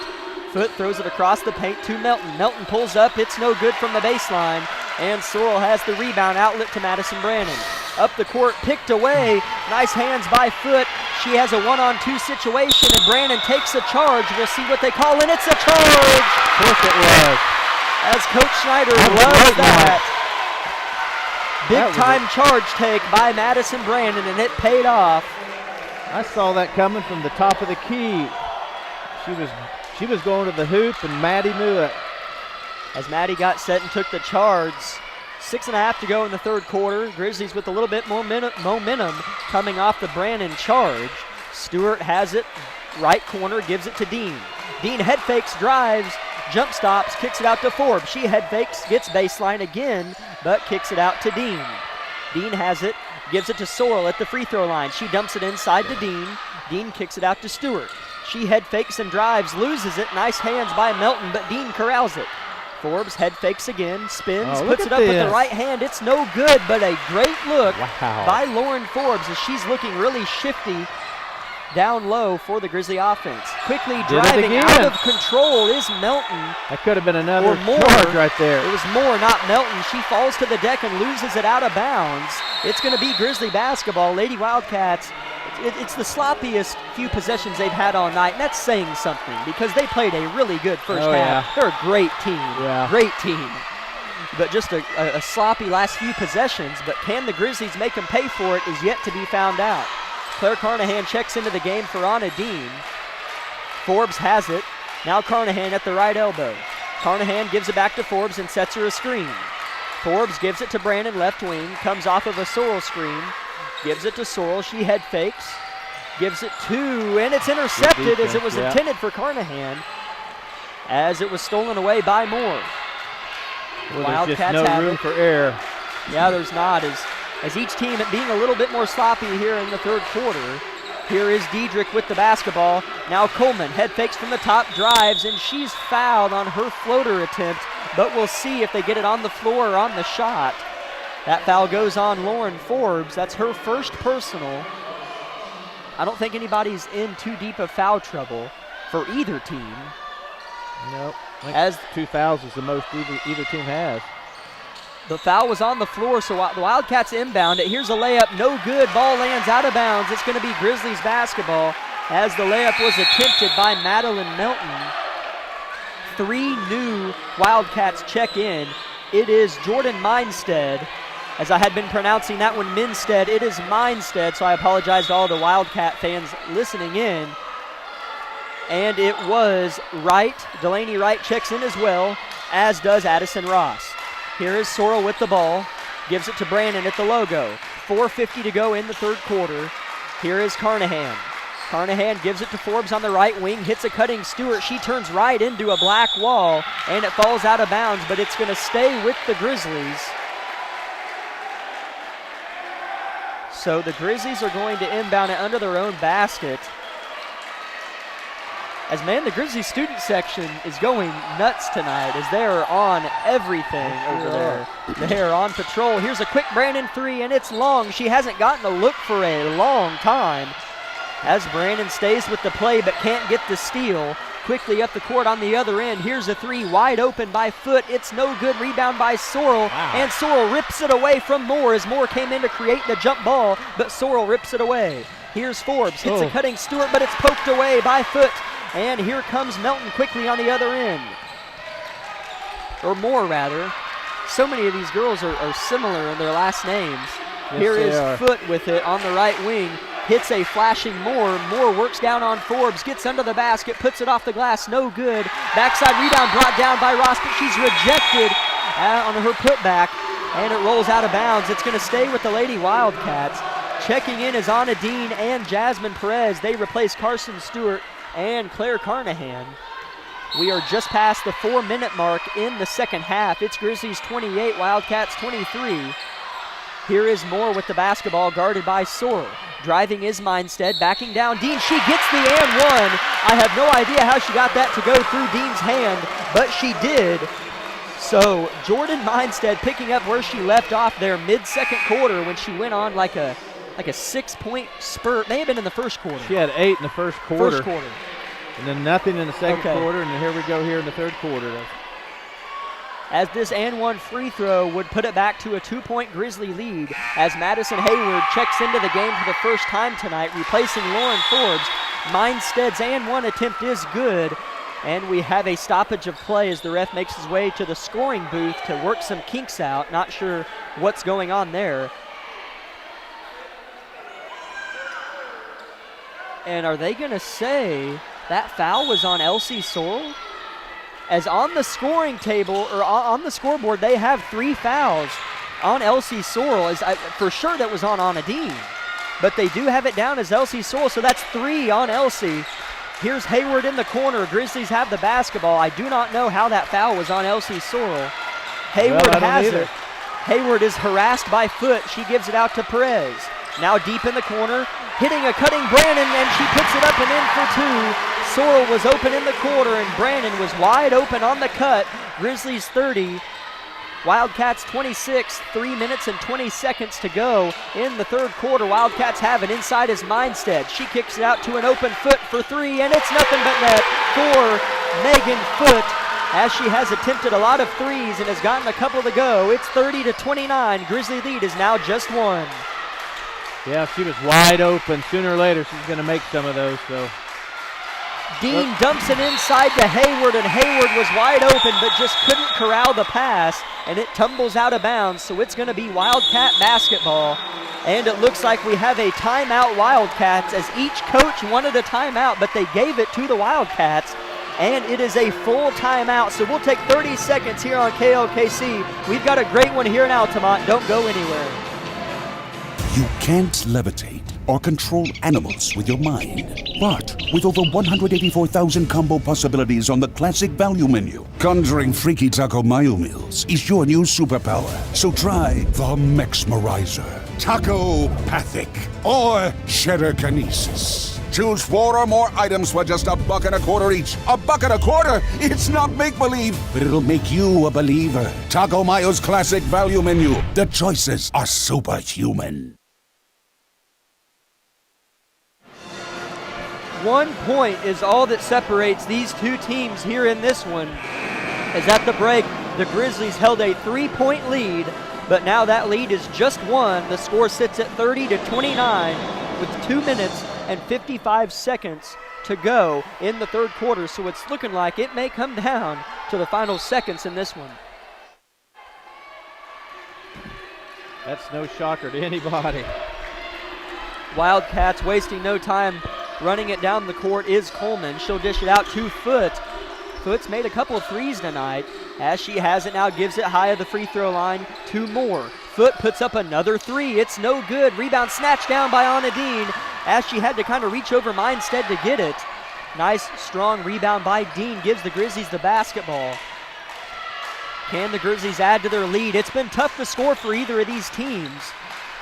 Foot throws it across the paint to Melton. Melton pulls up, it's no good from the baseline. And Sorrell has the rebound, outlet to Madison Brandon. Up the court, picked away. Nice hands by Foot. She has a 1-on-2 situation, and Brandon takes a charge. We'll see what they call it. It's a charge! Of course it was. As Coach Schneider loves that. Big-time charge take by Madison Brandon, and it paid off. I saw that coming from the top of the key. She was going to the hoop, and Maddie knew it. As Maddie got set and took the charge. 6.5 to go in the third quarter. Grizzlies with a little bit more momentum coming off the Brandon charge. Stewart has it, right corner, gives it to Dean. Dean head fakes, drives, jump stops, kicks it out to Forbes. She head fakes, gets baseline again, but kicks it out to Dean. Dean has it, gives it to Sorrell at the free throw line. She dumps it inside to Dean. Dean kicks it out to Stewart. She head fakes and drives, loses it. Nice hands by Melton, but Dean corrals it. Forbes head fakes again, spins, Oh, look puts it at up with this. the right hand. It's no good, but a great look Wow. by Lauren Forbes as she's looking really shifty down low for the Grizzly offense. Quickly Did it driving again. out of control is Melton. That could have been another Or more. charge right there. It was Moore, not Melton. She falls to the deck and loses it out of bounds. It's going to be Grizzly basketball. Lady Wildcats, it's the sloppiest few possessions they've had all night, and that's saying something because they played a really good first half. Yeah. They're a great team. Yeah. Great team. But just a sloppy last few possessions. But can the Grizzlies make them pay for it is yet to be found out. Claire Carnahan checks into the game for Anna Dean. Forbes has it. Now Carnahan at the right elbow. Carnahan gives it back to Forbes and sets her a screen. Forbes gives it to Brandon left wing. Comes off of a Sorrell screen. Gives it to Sorrell. She head fakes. Gives it to, and it's intercepted as it was intended for Carnahan. As it was stolen away by Moore. Well, Wildcats there's just no have room it. for error. Yeah, there's not. As each team being a little bit more sloppy here in the third quarter. Here is Diedrich with the basketball. Now Coleman head fakes from the top, drives, and she's fouled on her floater attempt. But we'll see if they get it on the floor or on the shot. That foul goes on Lauren Forbes. That's her first personal. I don't think anybody's in too deep of foul trouble for either team. Nope. As 2 fouls is the most either team has. the foul was on the floor, so the Wildcats inbound it. Here's a layup, no good. Ball lands out of bounds. It's going to be Grizzlies basketball as the layup was attempted by Madeline Melton. 3 new Wildcats check in. It is Jordan Minstead. As I had been pronouncing that one Minstead, it is Minstead, so I apologize to all the Wildcat fans listening in. And it was Wright. Delaney Wright checks in as well, as does Addison Ross. Here is Sorrell with the ball. Gives it to Brandon at the logo. 4:50 to go in the third quarter. Here is Carnahan. Carnahan gives it to Forbes on the right wing. Hits a cutting Stewart. She turns right into a black wall, and it falls out of bounds, but it's going to stay with the Grizzlies. So the Grizzlies are going to inbound it under their own basket. As man, the Grizzlies student section is going nuts tonight as they're on everything over there. They're on patrol. Here's a quick Brandon 3, and it's long. She hasn't gotten a look for a long time. As Brandon stays with the play but can't get the steal. Quickly up the court on the other end. Here's a 3 wide open by Foot. It's no good. Rebound by Sorrell. Wow. And Sorrell rips it away from Moore as Moore came in to create the jump ball, but Sorrell rips it away. Here's Forbes. Hits a cutting Stewart, but it's poked away by Foot. And here comes Melton quickly on the other end. Or Moore, rather. So many of these girls are similar in their last names. Yes, Here is are. Foot with it on the right wing. Hits a flashing Moore. Moore works down on Forbes, gets under the basket, puts it off the glass, no good. Backside rebound brought down by Ross, but she's rejected on her putback, and it rolls out of bounds. It's going to stay with the Lady Wildcats. Checking in is Anna Dean and Jasmine Perez. They replace Carson Stewart and Claire Carnahan. We are just past the 4-minute mark in the second half. It's Grizzlies 28, Wildcats 23. Here is Moore with the basketball, guarded by Sorrell. Driving is Minstead, backing down Dean. She gets the and one. I have no idea how she got that to go through Dean's hand, but she did. So Jordan Minstead picking up where she left off there mid-second quarter when she went on like a 6-point spurt. May have been in the first quarter. She had 8 in the first quarter. First quarter. And then nothing in the second quarter, and then here we go here in the third quarter. As this and one free throw would put it back to a 2-point Grizzly lead as Madison Hayward checks into the game for the first time tonight, replacing Lauren Forbes. Minstead's and one attempt is good, and we have a stoppage of play as the ref makes his way to the scoring booth to work some kinks out. Not sure what's going on there. And are they going to say that foul was on Elsie Sorrell? As on the scoring table, or on the scoreboard, they have 3 fouls on Elsie Sorrell. For sure that was on Anna Dean. But they do have it down as Elsie Sorrell, so that's 3 on Elsie. Here's Hayward in the corner. Grizzlies have the basketball. I do not know how that foul was on Elsie Sorrell. Hayward has it. Hayward is harassed by Foot. She gives it out to Perez. Now deep in the corner. hitting a cutting Brannon, and she puts it up and in for two. Sorrell was open in the quarter, and Brannon was wide open on the cut. Grizzlies 30, Wildcats 26, 3 minutes and 20 seconds to go in the third quarter. Wildcats have it. Inside is Mindstead. She kicks it out to an open Foot for three, and it's nothing but net for Megan Foot, as she has attempted a lot of threes and has gotten a couple to go. It's 30-29. Grizzly lead is now just one. Yeah, she was wide open. Sooner or later, she's going to make some of those. So Dean dumps it inside to Hayward, and Hayward was wide open but just couldn't corral the pass, and it tumbles out of bounds. So it's going to be Wildcat basketball. And it looks like we have a timeout Wildcats, as each coach wanted a timeout, but they gave it to the Wildcats. And it is a full timeout, so we'll take 30 seconds here on KLKC. We've got a great one here in Altamont. Don't go anywhere. You can't levitate or control animals with your mind. But with over 184,000 combo possibilities on the classic value menu, conjuring freaky taco mayo meals is your new superpower. So try the Mexmerizer, Taco-pathic, or Cheddar Kinesis. Choose 4 or more items for just $1.25 each. $1.25? It's not make-believe, but it'll make you a believer. Taco Mayo's classic value menu. The choices are superhuman. 1 point is all that separates these two teams here in this one. As at the break, the Grizzlies held a 3-point lead, but now that lead is just one. The score sits at 30-29 with 2 minutes and 55 seconds to go in the third quarter. So it's looking like it may come down to the final seconds in this one. that's no shocker to anybody. Wildcats wasting no time. Running it down the court is Coleman. She'll dish it out to Foot. Foot's made a couple of threes tonight. As she has it now, gives it high of the free throw line to Moore. Foot puts up another three. It's no good. Rebound snatched down by Anna Dean, as she had to kind of reach over Mindstead to get it. Nice, strong rebound by Dean. Gives the Grizzlies the basketball. Can the Grizzlies add to their lead? It's been tough to score for either of these teams.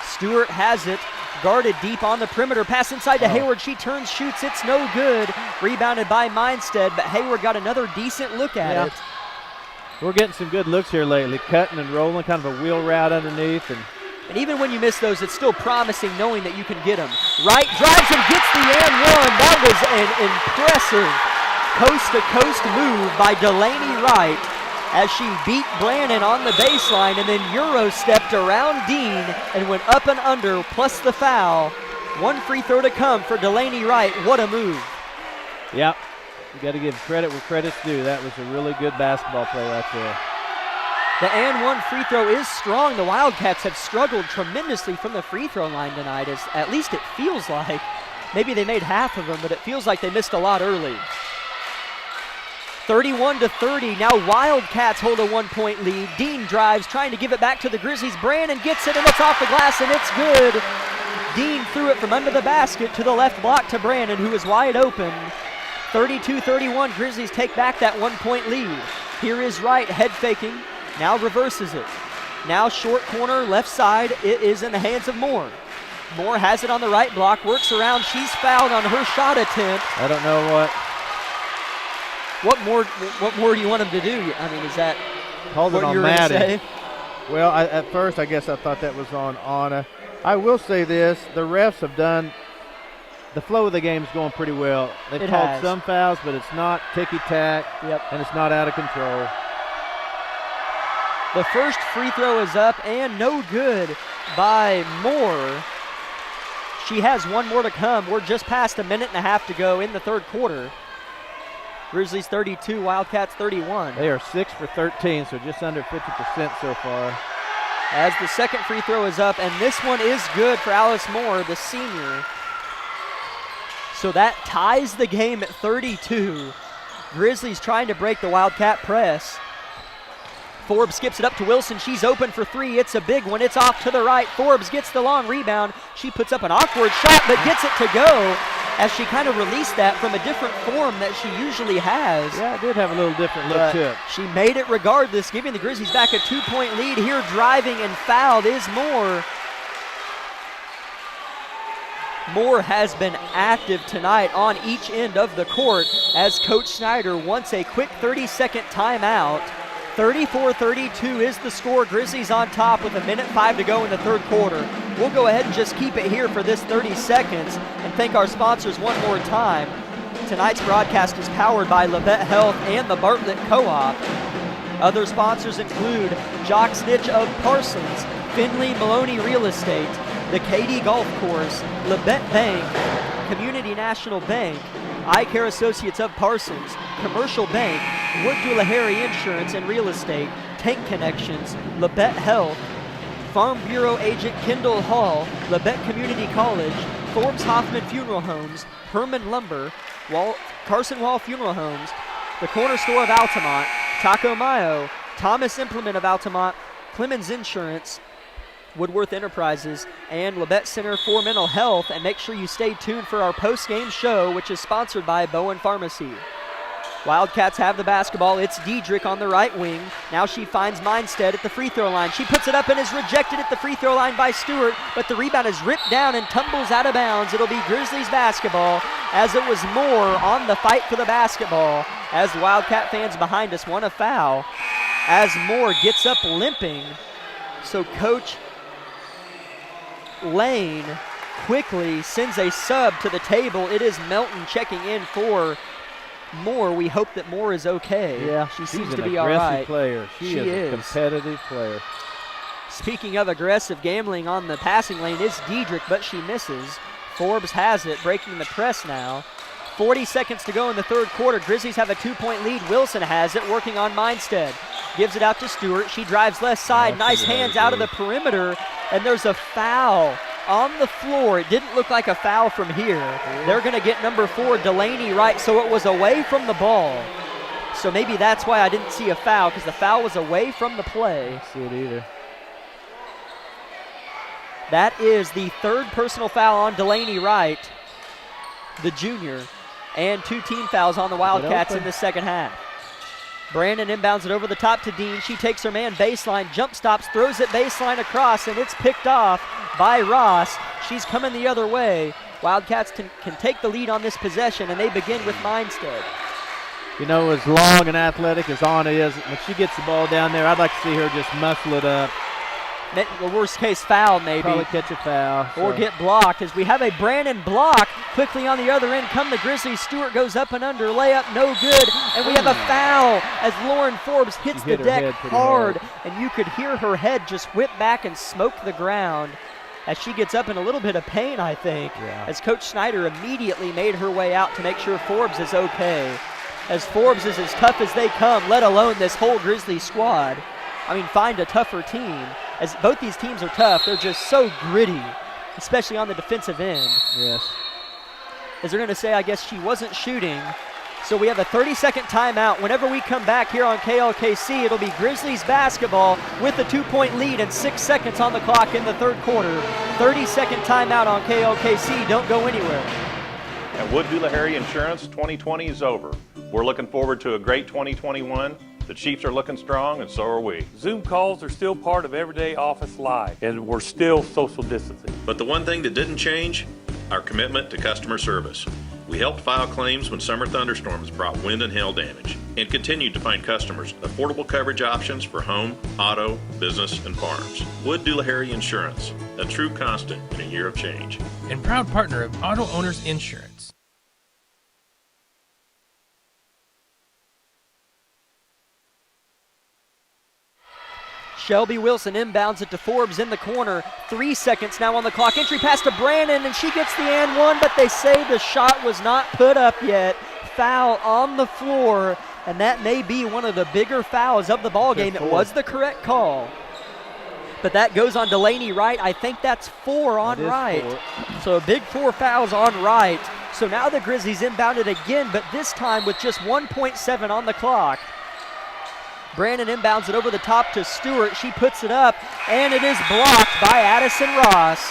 Stewart has it. Guarded deep on the perimeter. Pass inside to Hayward. She turns, shoots. It's no good. Rebounded by Mindstead, but Hayward got another decent look at it. We're getting some good looks here lately. Cutting and rolling, kind of a wheel route underneath. And even when you miss those, it's still promising knowing that you can get them. Wright drives and gets the and one. That was an impressive coast-to-coast move by Delaney Wright, as she beat Brannon on the baseline and then Euro-stepped around Dean and went up and under, plus the foul. One free throw to come for Delaney Wright. What a move. Yep. You got to give credit where credit's due. That was a really good basketball play right there. The and one free throw is strong. The Wildcats have struggled tremendously from the free throw line tonight, as at least it feels like. Maybe they made half of them, but it feels like they missed a lot early. 31-30. Now Wildcats hold a 1-point lead. Dean drives, trying to give it back to the Grizzlies. Brannon gets it, and it's off the glass, and it's good. Dean threw it from under the basket to the left block to Brannon, who is wide open. 32-31. Grizzlies take back that 1-point lead. Here is Wright, head faking. Now reverses it. Now short corner, left side. It is in the hands of Moore. Moore has it on the right block, works around. She's fouled on her shot attempt. I don't know what. What more do you want him to do? I mean, is that Hold what it on you're going to Maddie. say? Well, at first, I guess I thought that was on Anna. I will say this. The refs have done – the flow of the game's going pretty well. They've called some fouls, but it's not ticky-tack, and it's not out of control. The first free throw is up and no good by Moore. She has one more to come. We're just past a minute and a half to go in the third quarter. Grizzlies 32, Wildcats 31. They are 6 for 13, so just under 50% so far. As the second free throw is up, and this one is good for Alice Moore, the senior. So that ties the game at 32. Grizzlies trying to break the Wildcat press. Forbes skips it up to Wilson. She's open for three. It's a big one. It's off to the right. Forbes gets the long rebound. She puts up an awkward shot, but gets it to go, as she kind of released that from a different form that she usually has. Yeah, it did have a little different look to it. She made it regardless, giving the Grizzlies back a 2-point lead. Here driving and fouled is Moore. Moore has been active tonight on each end of the court as Coach Snyder wants a quick 30-second timeout. 34-32 is the score. Grizzlies on top with 1:05 to go in the third quarter. We'll go ahead and just keep it here for this 30 seconds and thank our sponsors one more time. Tonight's broadcast is powered by Labette Health and the Bartlett Co-op. Other sponsors include Jock Snitch of Parsons, Finley Maloney Real Estate, the Katy Golf Course, Labette Bank, Community National Bank, Eye Care Associates of Parsons, Commercial Bank, Wood Doolahary Insurance and Real Estate, Tank Connections, Labette Health, Farm Bureau Agent Kendall Hall, Labette Community College, Forbes Hoffman Funeral Homes, Herman Lumber, Carson Wall Funeral Homes, the Corner Store of Altamont, Taco Mayo, Thomas Implement of Altamont, Clemens Insurance, Woodworth Enterprises, and Labette Center for Mental Health. And make sure you stay tuned for our post-game show, which is sponsored by Bowen Pharmacy. Wildcats have the basketball. It's Diedrich on the right wing. Now she finds Mindstead at the free throw line. She puts it up and is rejected at the free throw line by Stewart, but the rebound is ripped down and tumbles out of bounds. It'll be Grizzlies basketball, as it was Moore on the fight for the basketball, as the Wildcat fans behind us want a foul as Moore gets up limping. So Coach Lane quickly sends a sub to the table. It is Melton checking in for Moore. We hope that Moore is okay. Yeah, she seems to be all right. She's an aggressive player. She is a competitive player. Speaking of aggressive, gambling on the passing lane is Diedrich, but she misses. Forbes has it, breaking the press now. 40 seconds to go in the third quarter. Grizzlies have a 2-point lead. Wilson has it, working on Mindstead. Gives it out to Stewart. She drives left side. Nice hands out of the perimeter, and there's a foul on the floor. It didn't look like a foul from here. They're going to get number 4, Delaney Wright, so it was away from the ball. So maybe that's why I didn't see a foul, because the foul was away from the play. I didn't see it either. That is the third personal foul on Delaney Wright, the junior, and 2 team fouls on the Wildcats in the second half. Brandon inbounds it over the top to Dean. She takes her man baseline, jump stops, throws it baseline across, and it's picked off by Ross. She's coming the other way. Wildcats can take the lead on this possession, and they begin with Mindstead. You know, as long and athletic as Anna is, when she gets the ball down there, I'd like to see her just muscle it up. The worst case foul, maybe. Probably catch a foul. Or get blocked, as we have a Brandon block. Quickly on the other end come the Grizzlies. Stewart goes up and under, layup no good. And we have a foul as Lauren Forbes hits the deck hard. And you could hear her head just whip back and smoke the ground as she gets up in a little bit of pain, I think. Yeah. As Coach Snyder immediately made her way out to make sure Forbes is okay. As Forbes is as tough as they come, let alone this whole Grizzlies squad. I mean, find a tougher team. As both these teams are tough, they're just so gritty, especially on the defensive end. Yes. As they're going to say, I guess she wasn't shooting. So we have a 30-second timeout. Whenever we come back here on KLKC, it'll be Grizzlies basketball with a 2-point lead and 6 seconds on the clock in the third quarter. 30-second timeout on KLKC. Don't go anywhere. At Wood Doolahary Insurance, 2020 is over. We're looking forward to a great 2021. The Chiefs are looking strong, and so are we. Zoom calls are still part of everyday office life, and we're still social distancing. But the one thing that didn't change, our commitment to customer service. We helped file claims when summer thunderstorms brought wind and hail damage, and continued to find customers affordable coverage options for home, auto, business, and farms. Wood Doolahary Insurance, a true constant in a year of change. And proud partner of Auto Owners Insurance. Shelby Wilson inbounds it to Forbes in the corner. 3 seconds now on the clock. Entry pass to Brandon, and she gets the and one, but they say the shot was not put up yet. Foul on the floor, and that may be one of the bigger fouls of the ball game. It was the correct call. But that goes on Delaney Wright. I think that's 4 on Wright. 4. So a big 4 fouls on Wright. So now the Grizzlies inbounded again, but this time with just 1.7 on the clock. Brandon inbounds it over the top to Stewart. She puts it up, and it is blocked by Addison Ross.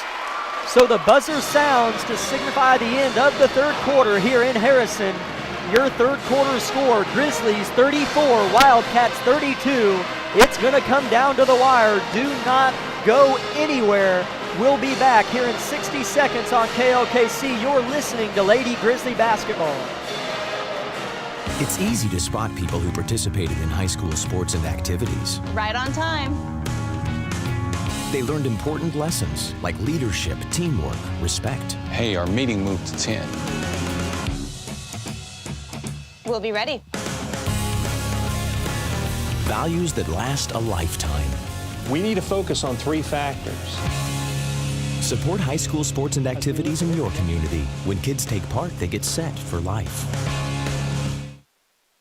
So the buzzer sounds to signify the end of the third quarter here in Harrison. Your third quarter score, Grizzlies 34, Wildcats 32. It's going to come down to the wire. Do not go anywhere. We'll be back here in 60 seconds on KLKC. You're listening to Lady Grizzly Basketball. It's easy to spot people who participated in high school sports and activities. Right on time. They learned important lessons like leadership, teamwork, respect. Hey, our meeting moved to 10. We'll be ready. Values that last a lifetime. We need to focus on 3 factors. Support high school sports and activities in your community. When kids take part, they get set for life.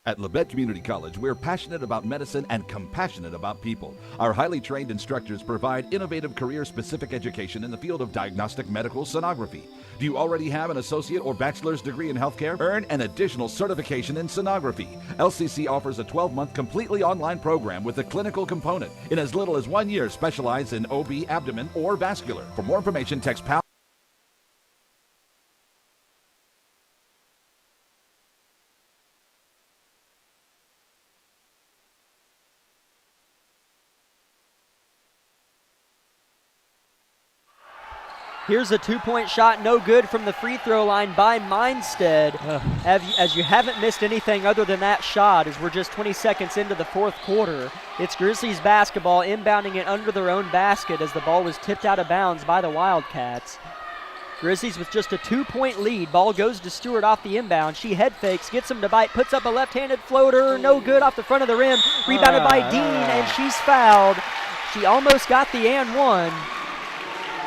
At Labette Community College, we're passionate about medicine and compassionate about people. Our highly trained instructors provide innovative career-specific education in the field of diagnostic medical sonography. Do you already have an associate or bachelor's degree in healthcare? Earn an additional certification in sonography. LCC offers a 12-month completely online program with a clinical component. In as little as 1 year, specialize in OB, abdomen, or vascular. For more information, text PAL. Here's a two-point shot, no good from the free throw line by Mindstead. As you haven't missed anything other than that shot, as we're just 20 seconds into the fourth quarter. It's Grizzlies basketball, inbounding it under their own basket as the ball was tipped out of bounds by the Wildcats. Grizzlies with just a 2-point lead. Ball goes to Stewart off the inbound. She head fakes, gets him to bite, puts up a left-handed floater, no good off the front of the rim. Rebounded by Dean, and she's fouled. She almost got the and one.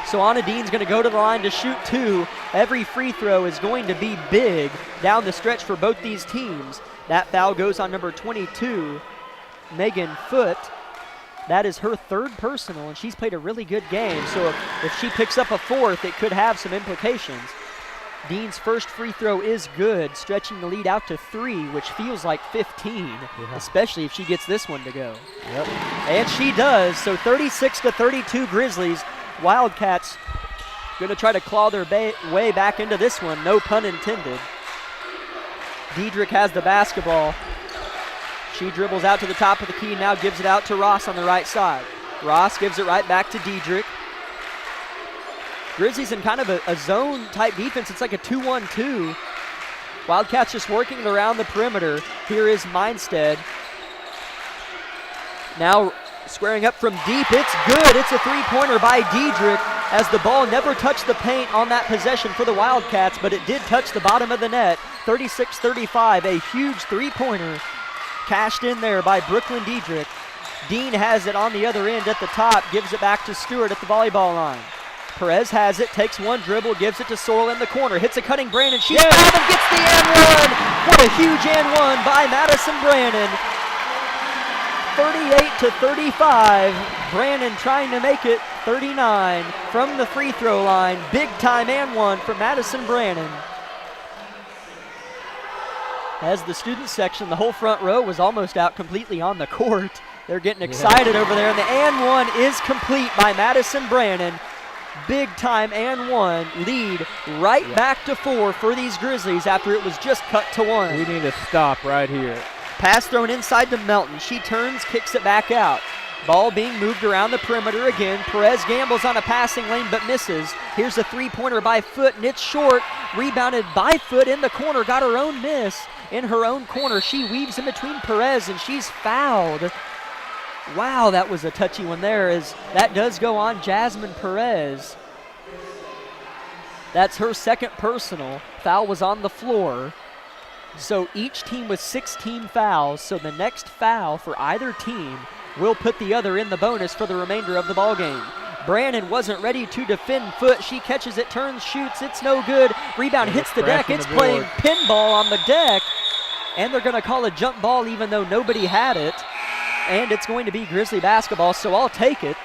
So Anna Dean's going to go to the line to shoot 2. Every free throw is going to be big down the stretch for both these teams. That foul goes on number 22, Megan Foote. That is her 3rd personal, and she's played a really good game. So if she picks up a 4th, it could have some implications. Dean's first free throw is good, stretching the lead out to 3, which feels like 15, especially if she gets this one to go. Yep. And she does. So 36-32 Grizzlies. Wildcats going to try to claw their way back into this one, no pun intended. Diedrich has the basketball. She dribbles out to the top of the key, now gives it out to Ross on the right side. Ross gives it right back to Diedrich. Grizzlies in kind of a zone-type defense. It's like a 2-1-2. Wildcats just working around the perimeter. Here is Mindstead. Now squaring up from deep, it's good. It's a 3-pointer by Diedrich as the ball never touched the paint on that possession for the Wildcats, but it did touch the bottom of the net. 36-35, a huge 3-pointer cashed in there by Brooklyn Diedrich. Dean has it on the other end at the top, gives it back to Stewart at the volleyball line. Perez has it, takes one dribble, gives it to Sorrell in the corner, hits a cutting Brandon. She's fouled and gets the and one. What a huge and one by Madison Brannon. 38-35. Brannon trying to make it 39 from the free throw line. Big time and one from Madison Brannon. As the student section, the whole front row was almost out completely on the court. They're getting excited over there, and the and one is complete by Madison Brannon. Big time and one, lead right back to 4 for these Grizzlies after it was just cut to 1. We need to stop right here. Pass thrown inside to Melton. She turns, kicks it back out. Ball being moved around the perimeter again. Perez gambles on a passing lane but misses. Here's a 3-pointer by Foote, and it's short. Rebounded by Foote in the corner. Got her own miss in her own corner. She weaves in between Perez, and she's fouled. Wow, that was a touchy one there, as that does go on Jasmine Perez. That's her 2nd personal. Foul was on the floor. So each team with 16 fouls, so the next foul for either team will put the other in the bonus for the remainder of the ball game. Brannon wasn't ready to defend Foote. She catches it, turns, shoots, it's no good. Rebound hits the deck, it's playing pinball on the deck. And they're gonna call a jump ball even though nobody had it. And it's going to be Grizzly basketball, so I'll take it.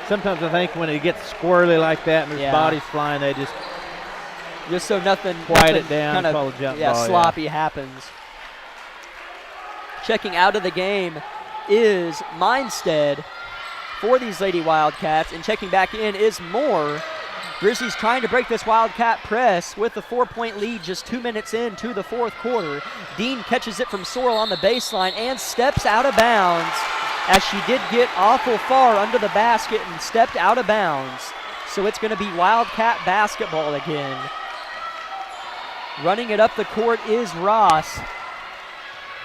Sometimes I think when it gets squirrely like that and there's bodies flying, they just so nothing quiet it down, kind of, call a jump ball. Sloppy happens. Checking out of the game is Mindstead for these Lady Wildcats, and checking back in is Moore. Grizzlies trying to break this Wildcat press with a 4-point lead just 2 minutes into the fourth quarter. Dean catches it from Sorrell on the baseline and steps out of bounds as she did get awful far under the basket and stepped out of bounds. So it's going to be Wildcat basketball again. Running it up the court is Ross.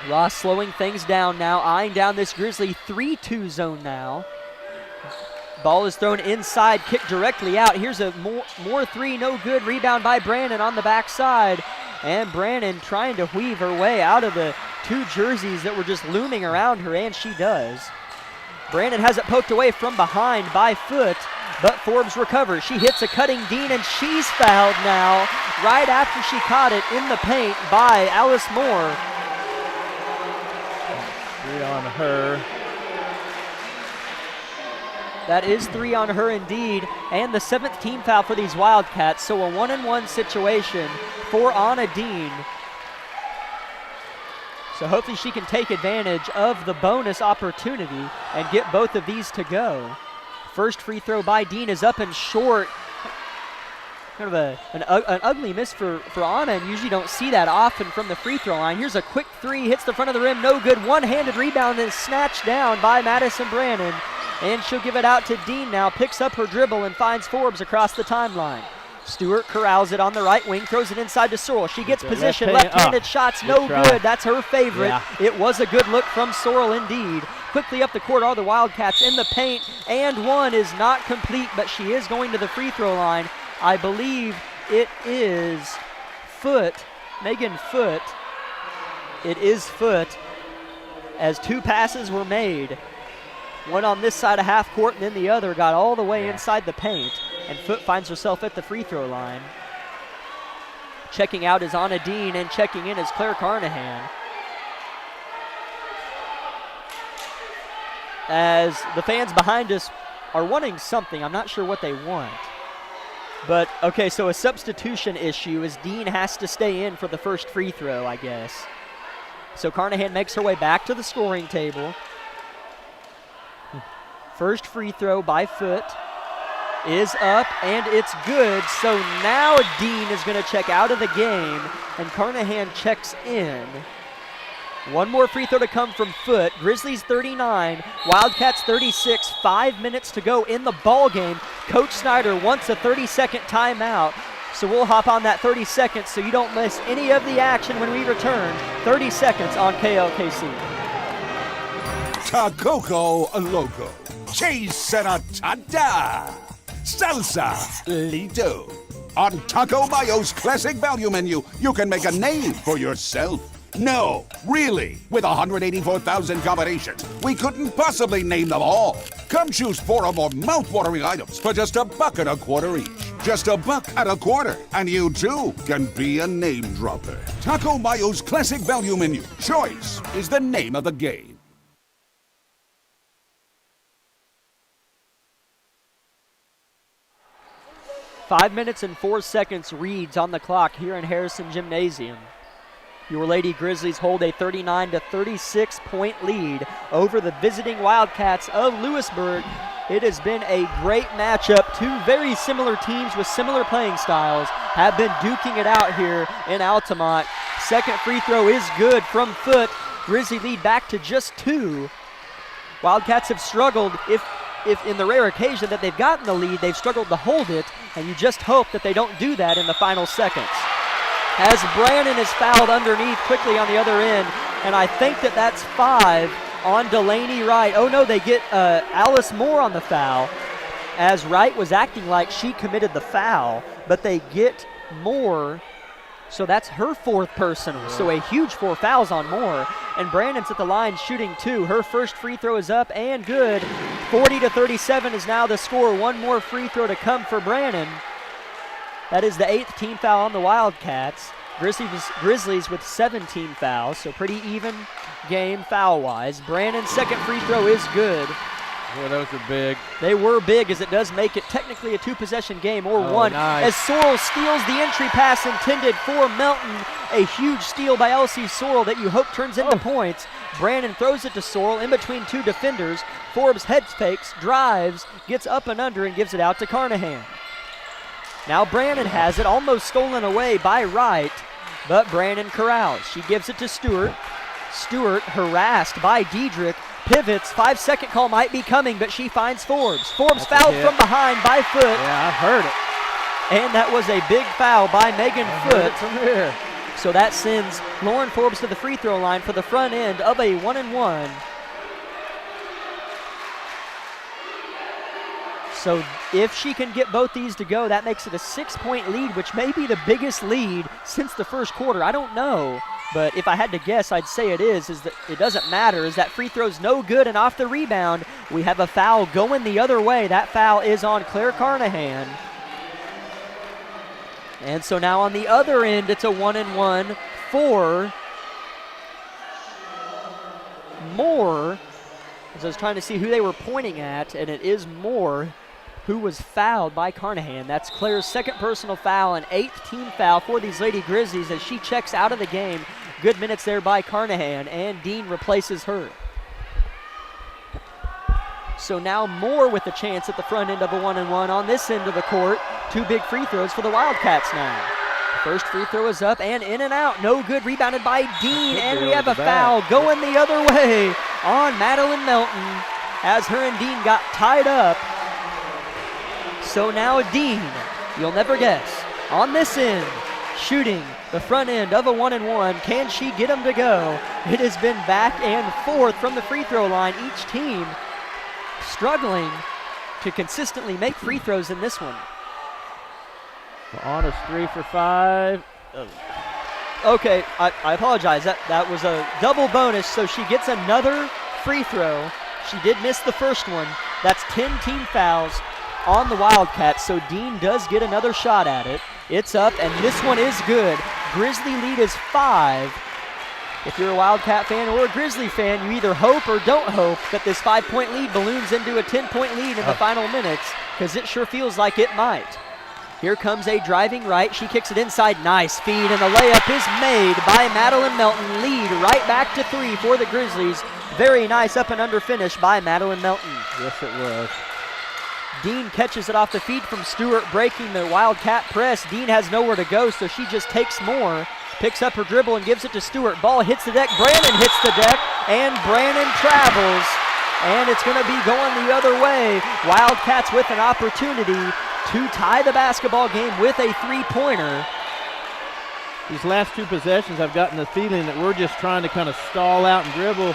Ross slowing things down now, eyeing down this Grizzly 3-2 zone now. Ball is thrown inside, kicked directly out. Here's a more three, no good. Rebound by Brannon on the backside. And Brannon trying to weave her way out of the two jerseys that were just looming around her, and she does. Brannon has it poked away from behind by Foot, but Forbes recovers. She hits a cutting Dean, and she's fouled now right after she caught it in the paint by Alice Moore. 3 on her. That is 3 on her indeed, and the 7th team foul for these Wildcats, so a 1-and-1 situation for Anna Dean. So hopefully she can take advantage of the bonus opportunity and get both of these to go. First free throw by Dean is up and short. Kind of an ugly miss for Anna, and usually don't see that often from the free throw line. Here's a quick three, hits the front of the rim, no good. One-handed rebound and is snatched down by Madison Brannon. And she'll give it out to Dean now, picks up her dribble and finds Forbes across the timeline. Stewart corrals it on the right wing, throws it inside to Sorrell. She gets position, left-handed shots, no good. That's her favorite. Yeah. It was a good look from Sorrell indeed. Quickly up the court are the Wildcats in the paint, and one is not complete, but she is going to the free throw line. I believe it is Foot, Megan Foot. It is Foot, as 2 passes were made. One on this side of half court, and then the other got all the way inside the paint. And Foot finds herself at the free throw line. Checking out is Anna Dean, and checking in is Claire Carnahan. As the fans behind us are wanting something, I'm not sure what they want. But, okay, so a substitution issue is Dean has to stay in for the first free throw, I guess. So Carnahan makes her way back to the scoring table. First free throw by Foot is up, and it's good. So now Dean is going to check out of the game, and Carnahan checks in. One more free throw to come from Foot. Grizzlies 39, Wildcats 36, 5 minutes to go in the ball game. Coach Snyder wants a 30-second timeout, so we'll hop on that 30 seconds so you don't miss any of the action when we return. 30 seconds on KLKC. Tacoco Loco. Cheese Senatada. Salsa Lido. On Taco Mayo's classic value menu, you can make a name for yourself. No, really. With 184,000 combinations, we couldn't possibly name them all. Come choose 4 or more mouth-watering items for just $1.25 each. Just $1.25, and you too can be a name dropper. Taco Mayo's classic value menu. Choice is the name of the game. 5 minutes and 4 seconds reads on the clock here in Harrison Gymnasium. Your Lady Grizzlies hold a 39-36 point lead over the visiting Wildcats of Lewisburg. It has been a great matchup. 2 very similar teams with similar playing styles have been duking it out here in Altamont. Second free throw is good from Foot. Grizzly lead back to just 2. Wildcats have struggled, if in the rare occasion that they've gotten the lead, they've struggled to hold it, and you just hope that they don't do that in the final seconds. As Brannon is fouled underneath quickly on the other end, and I think that's 5 on Delaney Wright. Oh no, they get Alice Moore on the foul, as Wright was acting like she committed the foul, but they get Moore, so that's her 4th personal. So a huge 4 fouls on Moore, and Brandon's at the line shooting 2. Her first free throw is up and good. 40-37 is now the score. 1 more free throw to come for Brannon. That is the 8th team foul on the Wildcats. Grizzlies with 17 fouls, so pretty even game foul-wise. Brandon's second free throw is good. Boy, those are big. They were big, as it does make it technically a 2-possession game, or one. Nice. As Sorrell steals the entry pass intended for Melton. A huge steal by Elsie Sorrell that you hope turns into points. Brandon throws it to Sorrell in between 2 defenders. Forbes head fakes, drives, gets up and under, and gives it out to Carnahan. Now Brannon has it, almost stolen away by Wright, but Brannon corrals. She gives it to Stewart. Stewart harassed by Diedrich, pivots. 5-second call might be coming, but she finds Forbes. Forbes That's fouled from behind by Foot. Yeah, I've heard it. And that was a big foul by Megan Foot. From here. So that sends Lauren Forbes to the free throw line for the front end of a 1-and-1. So if she can get both these to go, that makes it a 6-point lead, which may be the biggest lead since the first quarter. I don't know, but if I had to guess, I'd say it is that it doesn't matter, is that free throw's no good, and off the rebound, we have a foul going the other way. That foul is on Claire Carnahan. And so now on the other end, it's a 1-and-1 for Moore. As I was trying to see who they were pointing at, and it is Moore who was fouled by Carnahan. That's Claire's second personal foul and 8th team foul for these Lady Grizzlies as she checks out of the game. Good minutes there by Carnahan, and Dean replaces her. So now Moore with the chance at the front end of a 1-and-1 on this end of the court. 2 big free throws for the Wildcats now. First free throw is up and in and out. No good. Rebounded by Dean, and we have a foul going the other way on Madeline Melton as her and Dean got tied up. So now Dean, you'll never guess, on this end, shooting the front end of a 1-and-1. Can she get them to go? It has been back and forth from the free throw line. Each team struggling to consistently make free throws in this one. Honest 3 for 5. Okay, I apologize. That was a double bonus, so she gets another free throw. She did miss the first one. That's 10 team fouls on the Wildcats, so Dean does get another shot at it. It's up, and this one is good. Grizzly lead is 5. If you're a Wildcat fan or a Grizzly fan, you either hope or don't hope that this 5-point lead balloons into a 10-point lead in the final minutes, because it sure feels like it might. Here comes a driving right. She kicks it inside. Nice feed, and the layup is made by Madeline Melton. Lead right back to 3 for the Grizzlies. Very nice up and under finish by Madeline Melton. Yes, it was. Dean catches it off the feet from Stewart, breaking the Wildcat press. Dean has nowhere to go, so she just takes more. Picks up her dribble and gives it to Stewart. Ball hits the deck. Brannon hits the deck, and Brannon travels. And it's going to be going the other way. Wildcats with an opportunity to tie the basketball game with a 3-pointer. These last 2 possessions, I've gotten the feeling that we're just trying to kind of stall out and dribble.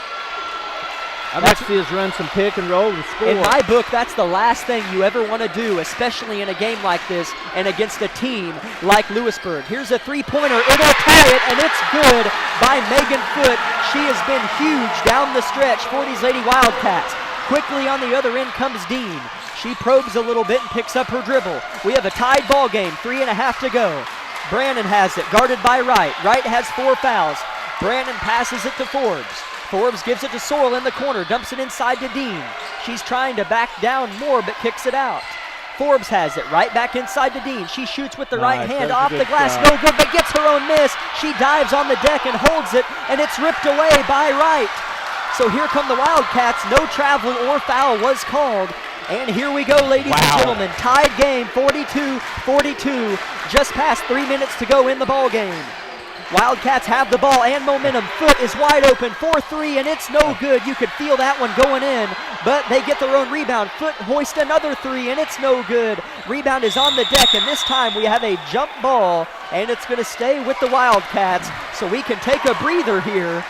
I'd like to see us run some pick and roll and score. In my book, that's the last thing you ever want to do, especially in a game like this and against a team like Lewisburg. Here's a 3-pointer. It'll tie it, and it's good by Megan Foot. She has been huge down the stretch for these Lady Wildcats. Quickly on the other end comes Dean. She probes a little bit and picks up her dribble. We have a tied ball game, 3.5 to go. Brandon has it, guarded by Wright. Wright has 4 fouls. Brandon passes it to Forbes. Forbes gives it to Sorrell in the corner, dumps it inside to Dean. She's trying to back down more, but kicks it out. Forbes has it right back inside to Dean. She shoots with the right hand off the glass. No good, but gets her own miss. She dives on the deck and holds it, and it's ripped away by Wright. So here come the Wildcats. No travel or foul was called. And here we go, ladies and gentlemen. Tied game, 42-42. Just past 3 minutes to go in the ball game. Wildcats have the ball and momentum. Foot is wide open for 3, and it's no good. You could feel that one going in, but they get their own rebound. Foot hoist another 3, and it's no good. Rebound is on the deck, and this time we have a jump ball, and it's going to stay with the Wildcats, so we can take a breather here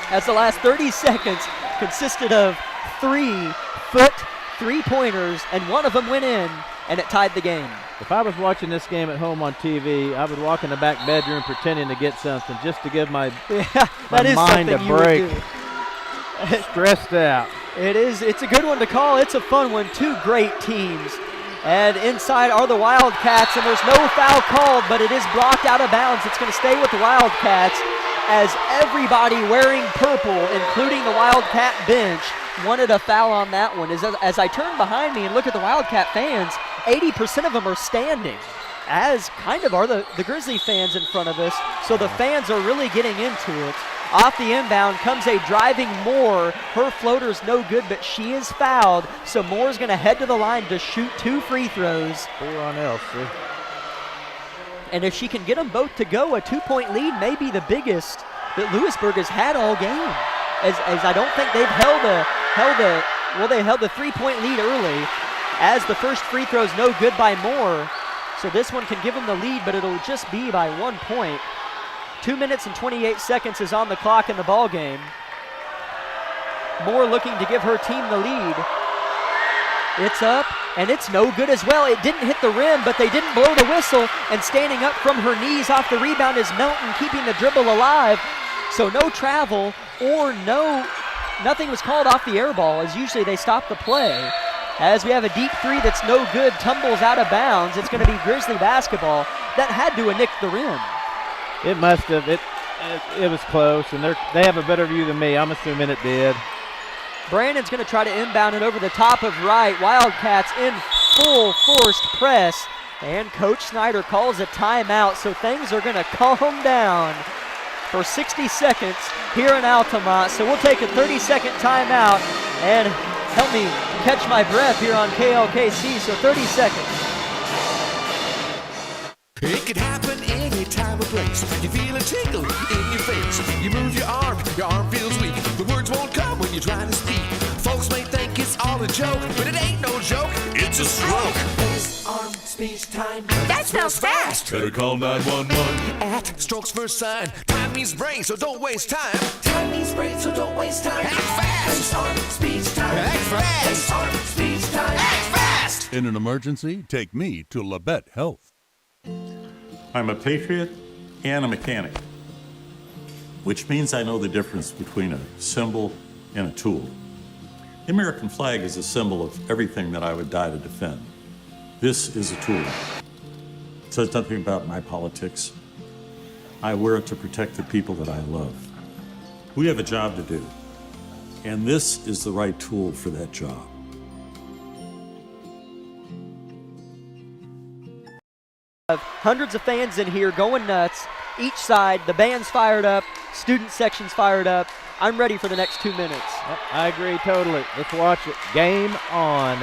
as the last 30 seconds consisted of 3 Foot 3-pointers, and one of them went in, and it tied the game. If I was watching this game at home on TV, I would walk in the back bedroom pretending to get something just to give my mind a break. Stressed out. It's a good one to call. It's a fun one. 2 great teams. And inside are the Wildcats, and there's no foul called, but it is blocked out of bounds. It's going to stay with the Wildcats as everybody wearing purple, including the Wildcat bench, wanted a foul on that one. As I turn behind me and look at the Wildcat fans, 80% of them are standing, as kind of are the Grizzly fans in front of us. So the fans are really getting into it. Off the inbound comes a driving Moore. Her floater's no good, but she is fouled. So Moore's going to head to the line to shoot 2 free throws. 4 on Elsie. And if she can get them both to go, a 2-point lead may be the biggest that Lewisburg has had all game. as I don't think they've held the 3-point lead early, as the first free throw is no good by Moore. So this one can give them the lead, but it'll just be by 1 point. 2 minutes and 28 seconds is on the clock in the ball game. Moore looking to give her team the lead. It's up, and it's no good as well. It didn't hit the rim, but they didn't blow the whistle, and standing up from her knees off the rebound is Melton, keeping the dribble alive. So no travel or nothing was called off the air ball, as usually they stop the play. As we have a deep three that's no good, tumbles out of bounds. It's going to be Grizzly basketball. That had to have nicked the rim. It must have. It was close, and they have a better view than me. I'm assuming it did. Brandon's going to try to inbound it over the top of right. Wildcats in full forced press, and Coach Snyder calls a timeout, so things are going to calm down for 60 seconds here in Altamont. So we'll take a 30-second timeout, and help me catch my breath here on KLKC, so 30 seconds. It could happen any time or place. You feel a tickle in your face. You move your arm feels weak. The words won't come when you're trying to speak. Folks may think it's all a joke, but it ain't no joke, it's a stroke. Face, arm, speech, time. That spells fast. Better call 911. At Strokes First Sign. Time means brain, so don't waste time. Time means brain, so don't waste time. Act fast. Face, arm, speech, time. Act fast. Face, arm, speech, time. Act fast. In an emergency, take me to Labette Health. I'm a patriot and a mechanic, which means I know the difference between a symbol and a tool. The American flag is a symbol of everything that I would die to defend. This is a tool. It says nothing about my politics. I wear it to protect the people that I love. We have a job to do, and this is the right tool for that job. Hundreds of fans in here going nuts. Each side, the band's fired up, student section's fired up. I'm ready for the next 2 minutes. I agree totally. Let's watch it. Game on.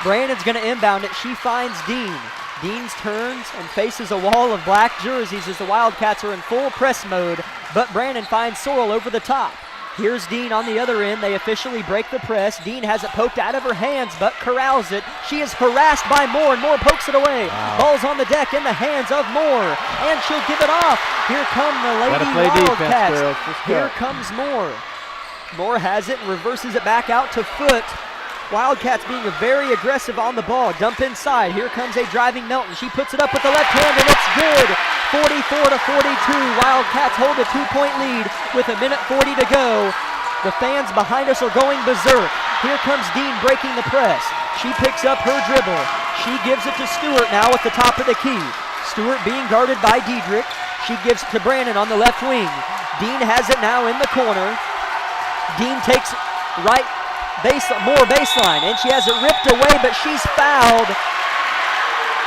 Brandon's going to inbound it. She finds Dean. Dean turns and faces a wall of black jerseys as the Wildcats are in full press mode, but Brandon finds Sorrell over the top. Here's Dean on the other end. They officially break the press. Dean has it poked out of her hands, but corrals it. She is harassed by Moore, and Moore pokes it away. Wow. Ball's on the deck in the hands of Moore, and she'll give it off. Here come the Lady Wildcats. Here comes Moore. Moore has it and reverses it back out to Foot. Wildcats being very aggressive on the ball. Dump inside. Here comes a driving Melton. She puts it up with the left hand, and it's good. 44-42. Wildcats hold a 2-point lead with 1:40 to go. The fans behind us are going berserk. Here comes Dean breaking the press. She picks up her dribble. She gives it to Stewart now at the top of the key. Stewart being guarded by Diedrich. She gives it to Brandon on the left wing. Dean has it now in the corner. Dean takes right Moore baseline, and she has it ripped away, but she's fouled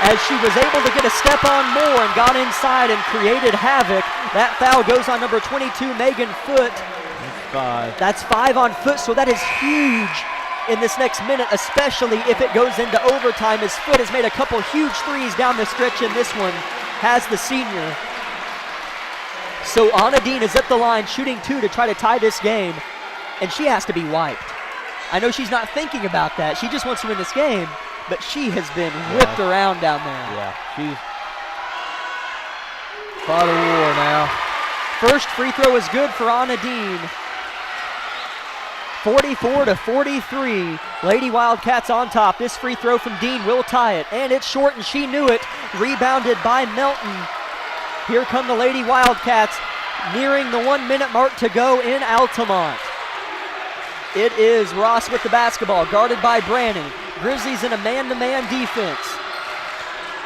as she was able to get a step on Moore and got inside and created havoc. That foul goes on number 22, Megan Foot. That's 5 on Foot, so that is huge in this next minute, especially if it goes into overtime, as Foot has made a couple huge threes down the stretch, and this one has the senior. So Anna Dean is at the line shooting 2 to try to tie this game, and she has to be wiped. I know she's not thinking about that. She just wants to win this game, but she has been whipped around down there. Yeah, she's fought a war now. First free throw is good for Anna Dean. 44-43. Lady Wildcats on top. This free throw from Dean will tie it, and it's short, and she knew it. Rebounded by Melton. Here come the Lady Wildcats, nearing the 1-minute mark to go in Altamont. It is Ross with the basketball, guarded by Brannon. Grizzlies in a man-to-man defense.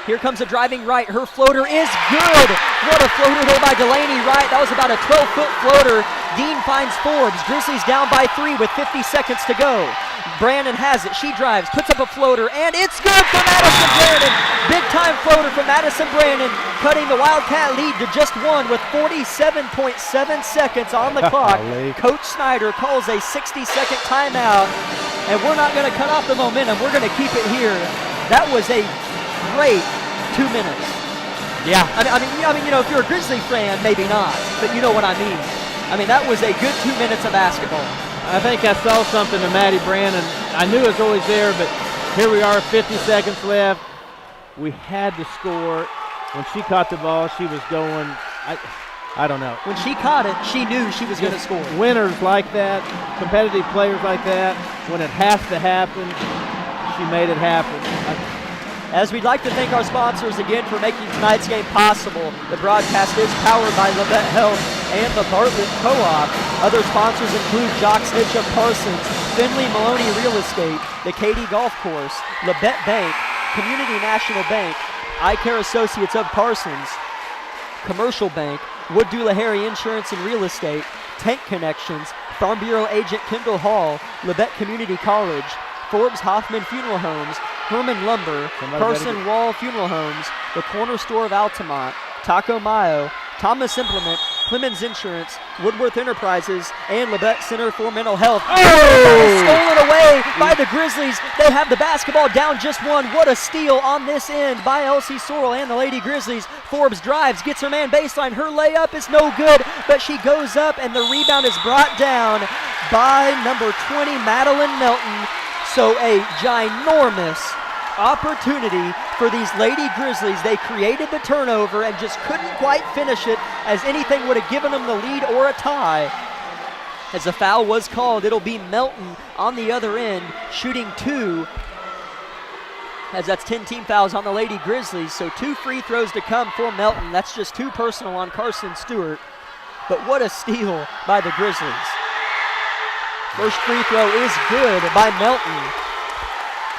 Here comes a driving right. Her floater is good. What a floater there by Delaney Wright. That was about a 12-foot floater. Dean finds Forbes. Grizzlies down by 3 with 50 seconds to go. Brandon has it. She drives, puts up a floater, and it's good for Madison Brandon. Big-time floater from Madison Brandon, cutting the Wildcat lead to just 1 with 47.7 seconds on the clock. Coach Snyder calls a 60-second timeout, and we're not going to cut off the momentum. We're going to keep it here. That was a great 2 minutes. Yeah. I mean, you know, if you're a Grizzly fan, maybe not, but you know what I mean. I mean, that was a good 2 minutes of basketball. I think I saw something to Maddie Brannon. I knew it was always there, but here we are, 50 seconds left. We had to score. When she caught the ball, she was going, I don't know. When she caught it, she knew she was going to score. Winners like that, competitive players like that, when it has to happen, she made it happen. As we'd like to thank our sponsors again for making tonight's game possible. The broadcast is powered by Labette Health and the Bartlett Co-op. Other sponsors include Jock Snitch of Parsons, Finley Maloney Real Estate, the Katy Golf Course, Labette Bank, Community National Bank, Eye Care Associates of Parsons, Commercial Bank, Wood Dula Harry Insurance and Real Estate, Tank Connections, Farm Bureau Agent Kendall Hall, Labette Community College, Forbes Hoffman Funeral Homes, Herman Lumber, Carson Wall Funeral Homes, the Corner Store of Altamont, Taco Mayo, Thomas Implement, Clemens Insurance, Woodworth Enterprises, and Labette Center for Mental Health. Oh! Stolen away by the Grizzlies. They have the basketball down just one. What a steal on this end by Elsie Sorrell and the Lady Grizzlies. Forbes drives, gets her man baseline. Her layup is no good, but she goes up, and the rebound is brought down by number 20, Madeline Melton. So a ginormous opportunity for these Lady Grizzlies. They created the turnover and just couldn't quite finish it, as anything would have given them the lead or a tie. As a foul was called, it'll be Melton on the other end, shooting 2, as that's 10 team fouls on the Lady Grizzlies. So 2 free throws to come for Melton. That's just 2 personal on Carson Stewart. But what a steal by the Grizzlies. First free throw is good by Melton.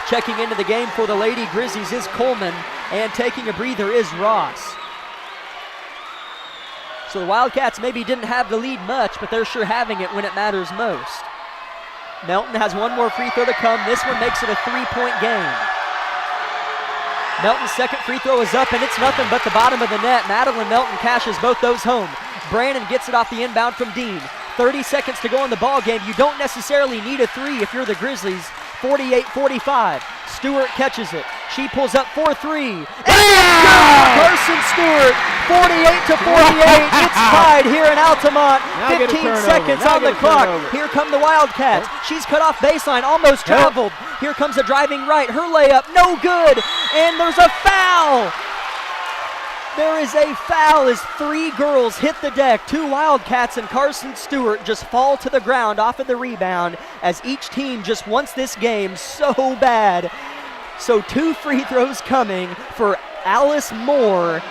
Checking into the game for the Lady Grizzlies is Coleman, and taking a breather is Ross. So the Wildcats maybe didn't have the lead much, but they're sure having it when it matters most. Melton has 1 more free throw to come. This one makes it a 3-point game. Melton's second free throw is up, and it's nothing but the bottom of the net. Madeline Melton cashes both those home. Brannon gets it off the inbound from Dean. 30 seconds to go in the ball game. You don't necessarily need a 3 if you're the Grizzlies. 48-45. Stewart catches it. She pulls up for 3. Carson Stewart, 48-48. It's tied here in Altamont. 15 seconds on the clock. Here come the Wildcats. She's cut off baseline, almost traveled. Here comes a driving right. Her layup, no good. And there's a foul. There is a foul as 3 girls hit the deck. 2 Wildcats and Carson Stewart just fall to the ground off of the rebound, as each team just wants this game so bad. So 2 free throws coming for Alice Moore.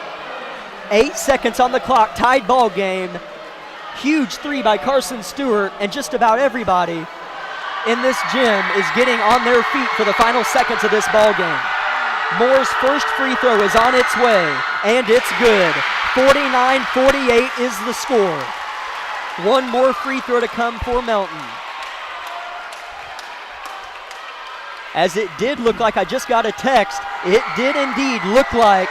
8 seconds on the clock, tied ball game. Huge 3 by Carson Stewart, and just about everybody in this gym is getting on their feet for the final seconds of this ball game. Moore's first free throw is on its way, and it's good. 49-48 is the score. 1 more free throw to come for Melton. As it did look like, I just got a text, it did indeed look like,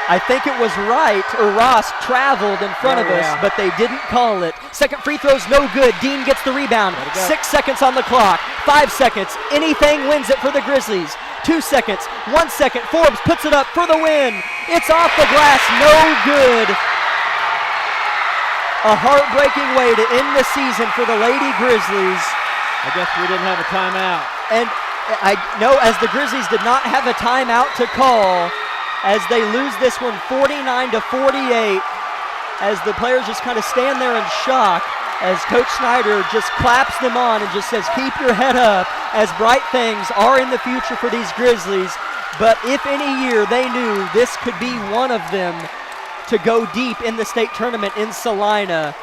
I think it was Wright or Ross traveled in front of us, but they didn't call it. Second free throw's no good. Dean gets the rebound. 6 seconds on the clock. 5 seconds. Anything wins it for the Grizzlies. 2 seconds. 1 second. Forbes puts it up for the win. It's off the glass. No good. A heartbreaking way to end the season for the Lady Grizzlies. I guess we didn't have a timeout. And I know, as the Grizzlies did not have a timeout to call, as they lose this one 49-48, as the players just kind of stand there in shock, as Coach Snyder just claps them on and just says, keep your head up, as bright things are in the future for these Grizzlies. But if any year they knew this could be one of them to go deep in the state tournament in Salina.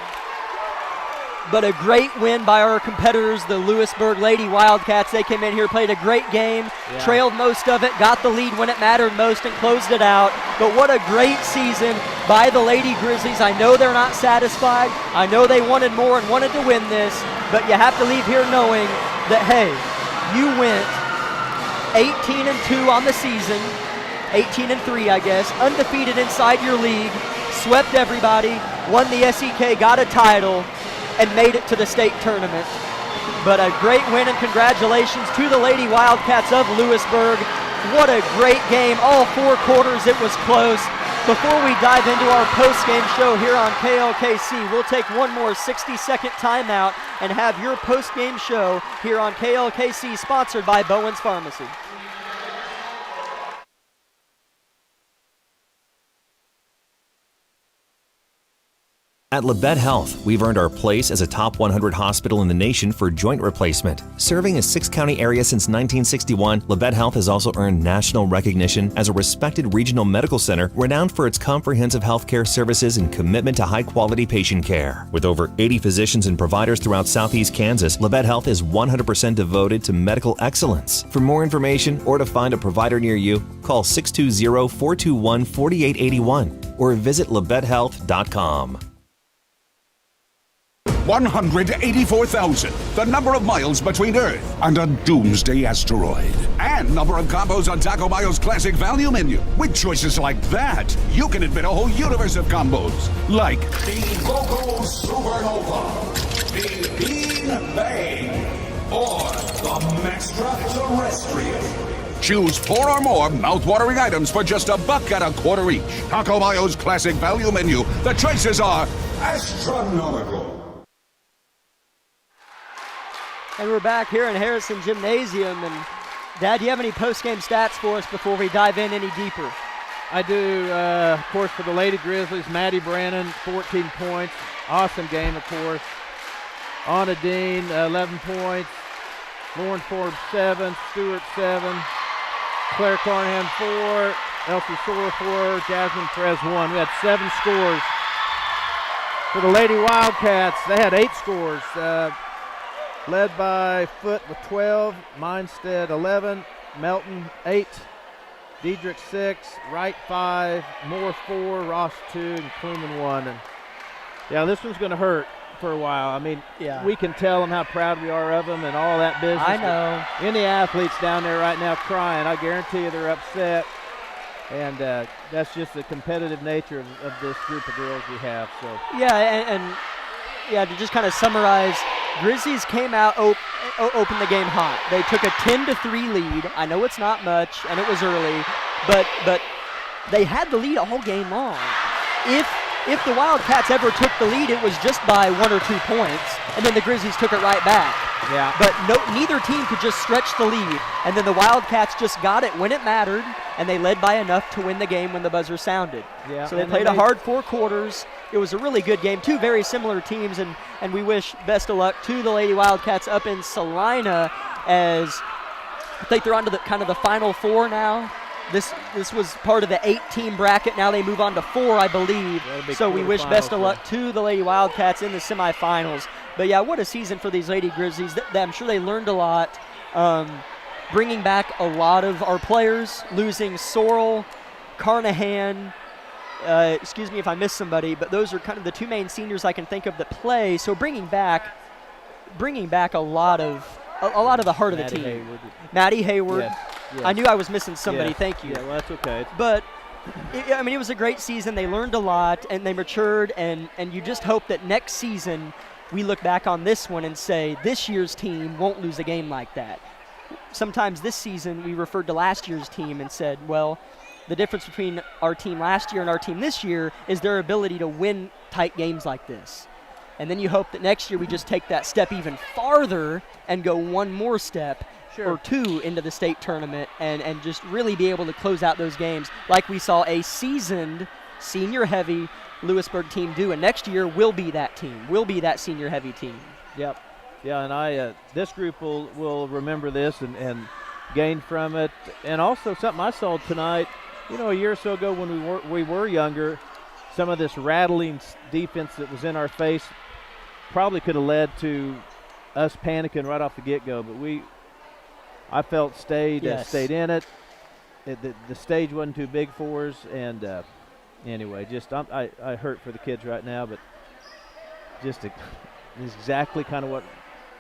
But a great win by our competitors, the Lewisburg Lady Wildcats. They came in here, played a great game, trailed most of it, got the lead when it mattered most, and closed it out. But what a great season by the Lady Grizzlies. I know they're not satisfied. I know they wanted more and wanted to win this, but you have to leave here knowing that, hey, you went 18-2 on the season, 18-3, I guess, undefeated inside your league, swept everybody, won the SEK, got a title, and made it to the state tournament. But a great win, and congratulations to the Lady Wildcats of Lewisburg. What a great game. All 4 quarters it was close. Before we dive into our post-game show here on KLKC, we'll take one more 60-second timeout and have your post-game show here on KLKC, sponsored by Bowen's Pharmacy. At Labette Health, we've earned our place as a top 100 hospital in the nation for joint replacement. Serving a 6-county area since 1961, Labette Health has also earned national recognition as a respected regional medical center renowned for its comprehensive healthcare services and commitment to high-quality patient care. With over 80 physicians and providers throughout southeast Kansas, Labette Health is 100% devoted to medical excellence. For more information or to find a provider near you, call 620-421-4881 or visit labettehealth.com. 184,000, the number of miles between Earth and a doomsday asteroid. And number of combos on Taco Mayo's classic value menu. With choices like that, you can invent a whole universe of combos. Like the Goku Supernova, the Bean Bang, or the Extraterrestrial. Choose 4 or more mouth-watering items for just $1 at a quarter each. Taco Mayo's classic value menu. The choices are astronomical. And we're back here in Harrison Gymnasium. And Dad, do you have any post-game stats for us before we dive in any deeper? I do, of course, for the Lady Grizzlies, Maddie Brannon, 14 points. Awesome game, of course. Anna Dean, 11 points. Lauren Forbes, 7. Stewart, 7. Claire Carnahan, 4. Elsie Sora, 4. Jasmine Perez, 1. We had 7 scores. For the Lady Wildcats, they had 8 scores. Led by Foote with 12, Minstead 11, Melton 8, Diedrich 6, Wright 5, Moore 4, Ross 2, and Kluman 1. And yeah, this one's going to hurt for a while. I mean, we can tell them how proud we are of them and all that business. I know. Any athletes down there right now crying, I guarantee you they're upset. And that's just the competitive nature of this group of girls we have. So yeah, and to just kind of summarize, Grizzlies came out, opened the game hot. They took a 10-3 lead. I know it's not much, and it was early, but they had the lead all game long. If the Wildcats ever took the lead, it was just by 1 or 2 points, and then the Grizzlies took it right back. Yeah. But neither team could just stretch the lead, and then the Wildcats just got it when it mattered, and they led by enough to win the game when the buzzer sounded. Yeah. So they played a hard 4 quarters. It was a really good game. 2 very similar teams, and we wish best of luck to the Lady Wildcats up in Salina, as I think they're on to the final 4 now. This was part of the 8-team bracket. Now they move on to 4, I believe. So we wish best of luck to the Lady Wildcats in the semifinals. But yeah, what a season for these Lady Grizzlies. I'm sure they learned a lot. Bringing back a lot of our players, losing Sorrell, Carnahan. Excuse me if I missed somebody, but those are kind of the 2 main seniors I can think of that play. So bringing back a lot of the heart of the team. Hayward. Maddie Hayward. Yes. Yes. I knew I was missing somebody. Yes. Thank you. Yeah, well, that's okay. But it was a great season. They learned a lot and they matured, and you just hope that next season we look back on this one and say this year's team won't lose a game like that. Sometimes this season we referred to last year's team and said, well, the difference between our team last year and our team this year is their ability to win tight games like this. And then you hope that next year we just take that step even farther and go one more step or 2 into the state tournament and just really be able to close out those games like we saw a seasoned senior-heavy Lewisburg team do. And next year will be that team, will be that senior-heavy team. Yep. Yeah, and this group will remember this and gain from it. And also something I saw tonight, a year or so ago when we were younger, some of this rattling defense that was in our face probably could have led to us panicking right off the get-go. But I felt stayed in it. The stage wasn't too big for us. And anyway, I hurt for the kids right now, but just exactly what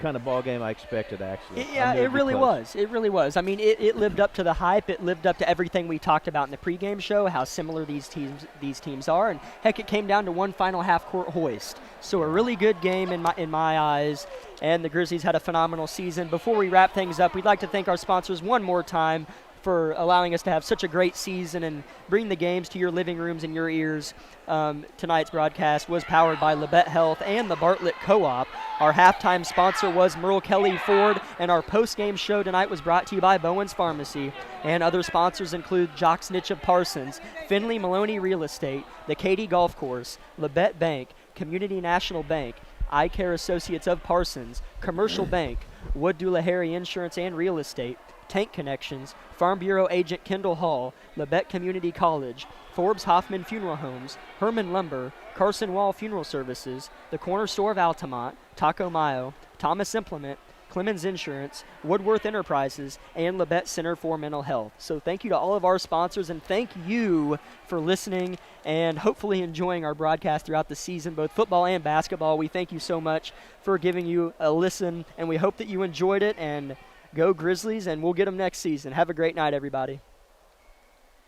kind of ball game I expected, actually. Yeah, it really was. It really was. I mean, it lived up to the hype. It lived up to everything we talked about in the pregame show, how similar these teams are. And heck, it came down to one final half-court hoist. So a really good game in my eyes. And the Grizzlies had a phenomenal season. Before we wrap things up, we'd like to thank our sponsors one more time. for allowing us to have such a great season and bring the games to your living rooms and your ears. Tonight's broadcast was powered by Labette Health and the Bartlett Co-op. Our halftime sponsor was Merle Kelly Ford, and our post-game show tonight was brought to you by Bowen's Pharmacy. And other sponsors include Jock Snitch of Parsons, Finley Maloney Real Estate, the Katy Golf Course, Labette Bank, Community National Bank, Eye Care Associates of Parsons, Commercial Bank, Wood Doolahary Insurance and Real Estate, Tank Connections, Farm Bureau Agent Kendall Hall, Labette Community College, Forbes Hoffman Funeral Homes, Herman Lumber, Carson Wall Funeral Services, the Corner Store of Altamont, Taco Mayo, Thomas Implement, Clemens Insurance, Woodworth Enterprises, and Labette Center for Mental Health. So thank you to all of our sponsors, and thank you for listening and hopefully enjoying our broadcast throughout the season, both football and basketball. We thank you so much for giving you a listen, and we hope that you enjoyed it, and go Grizzlies, and we'll get them next season. Have a great night, everybody.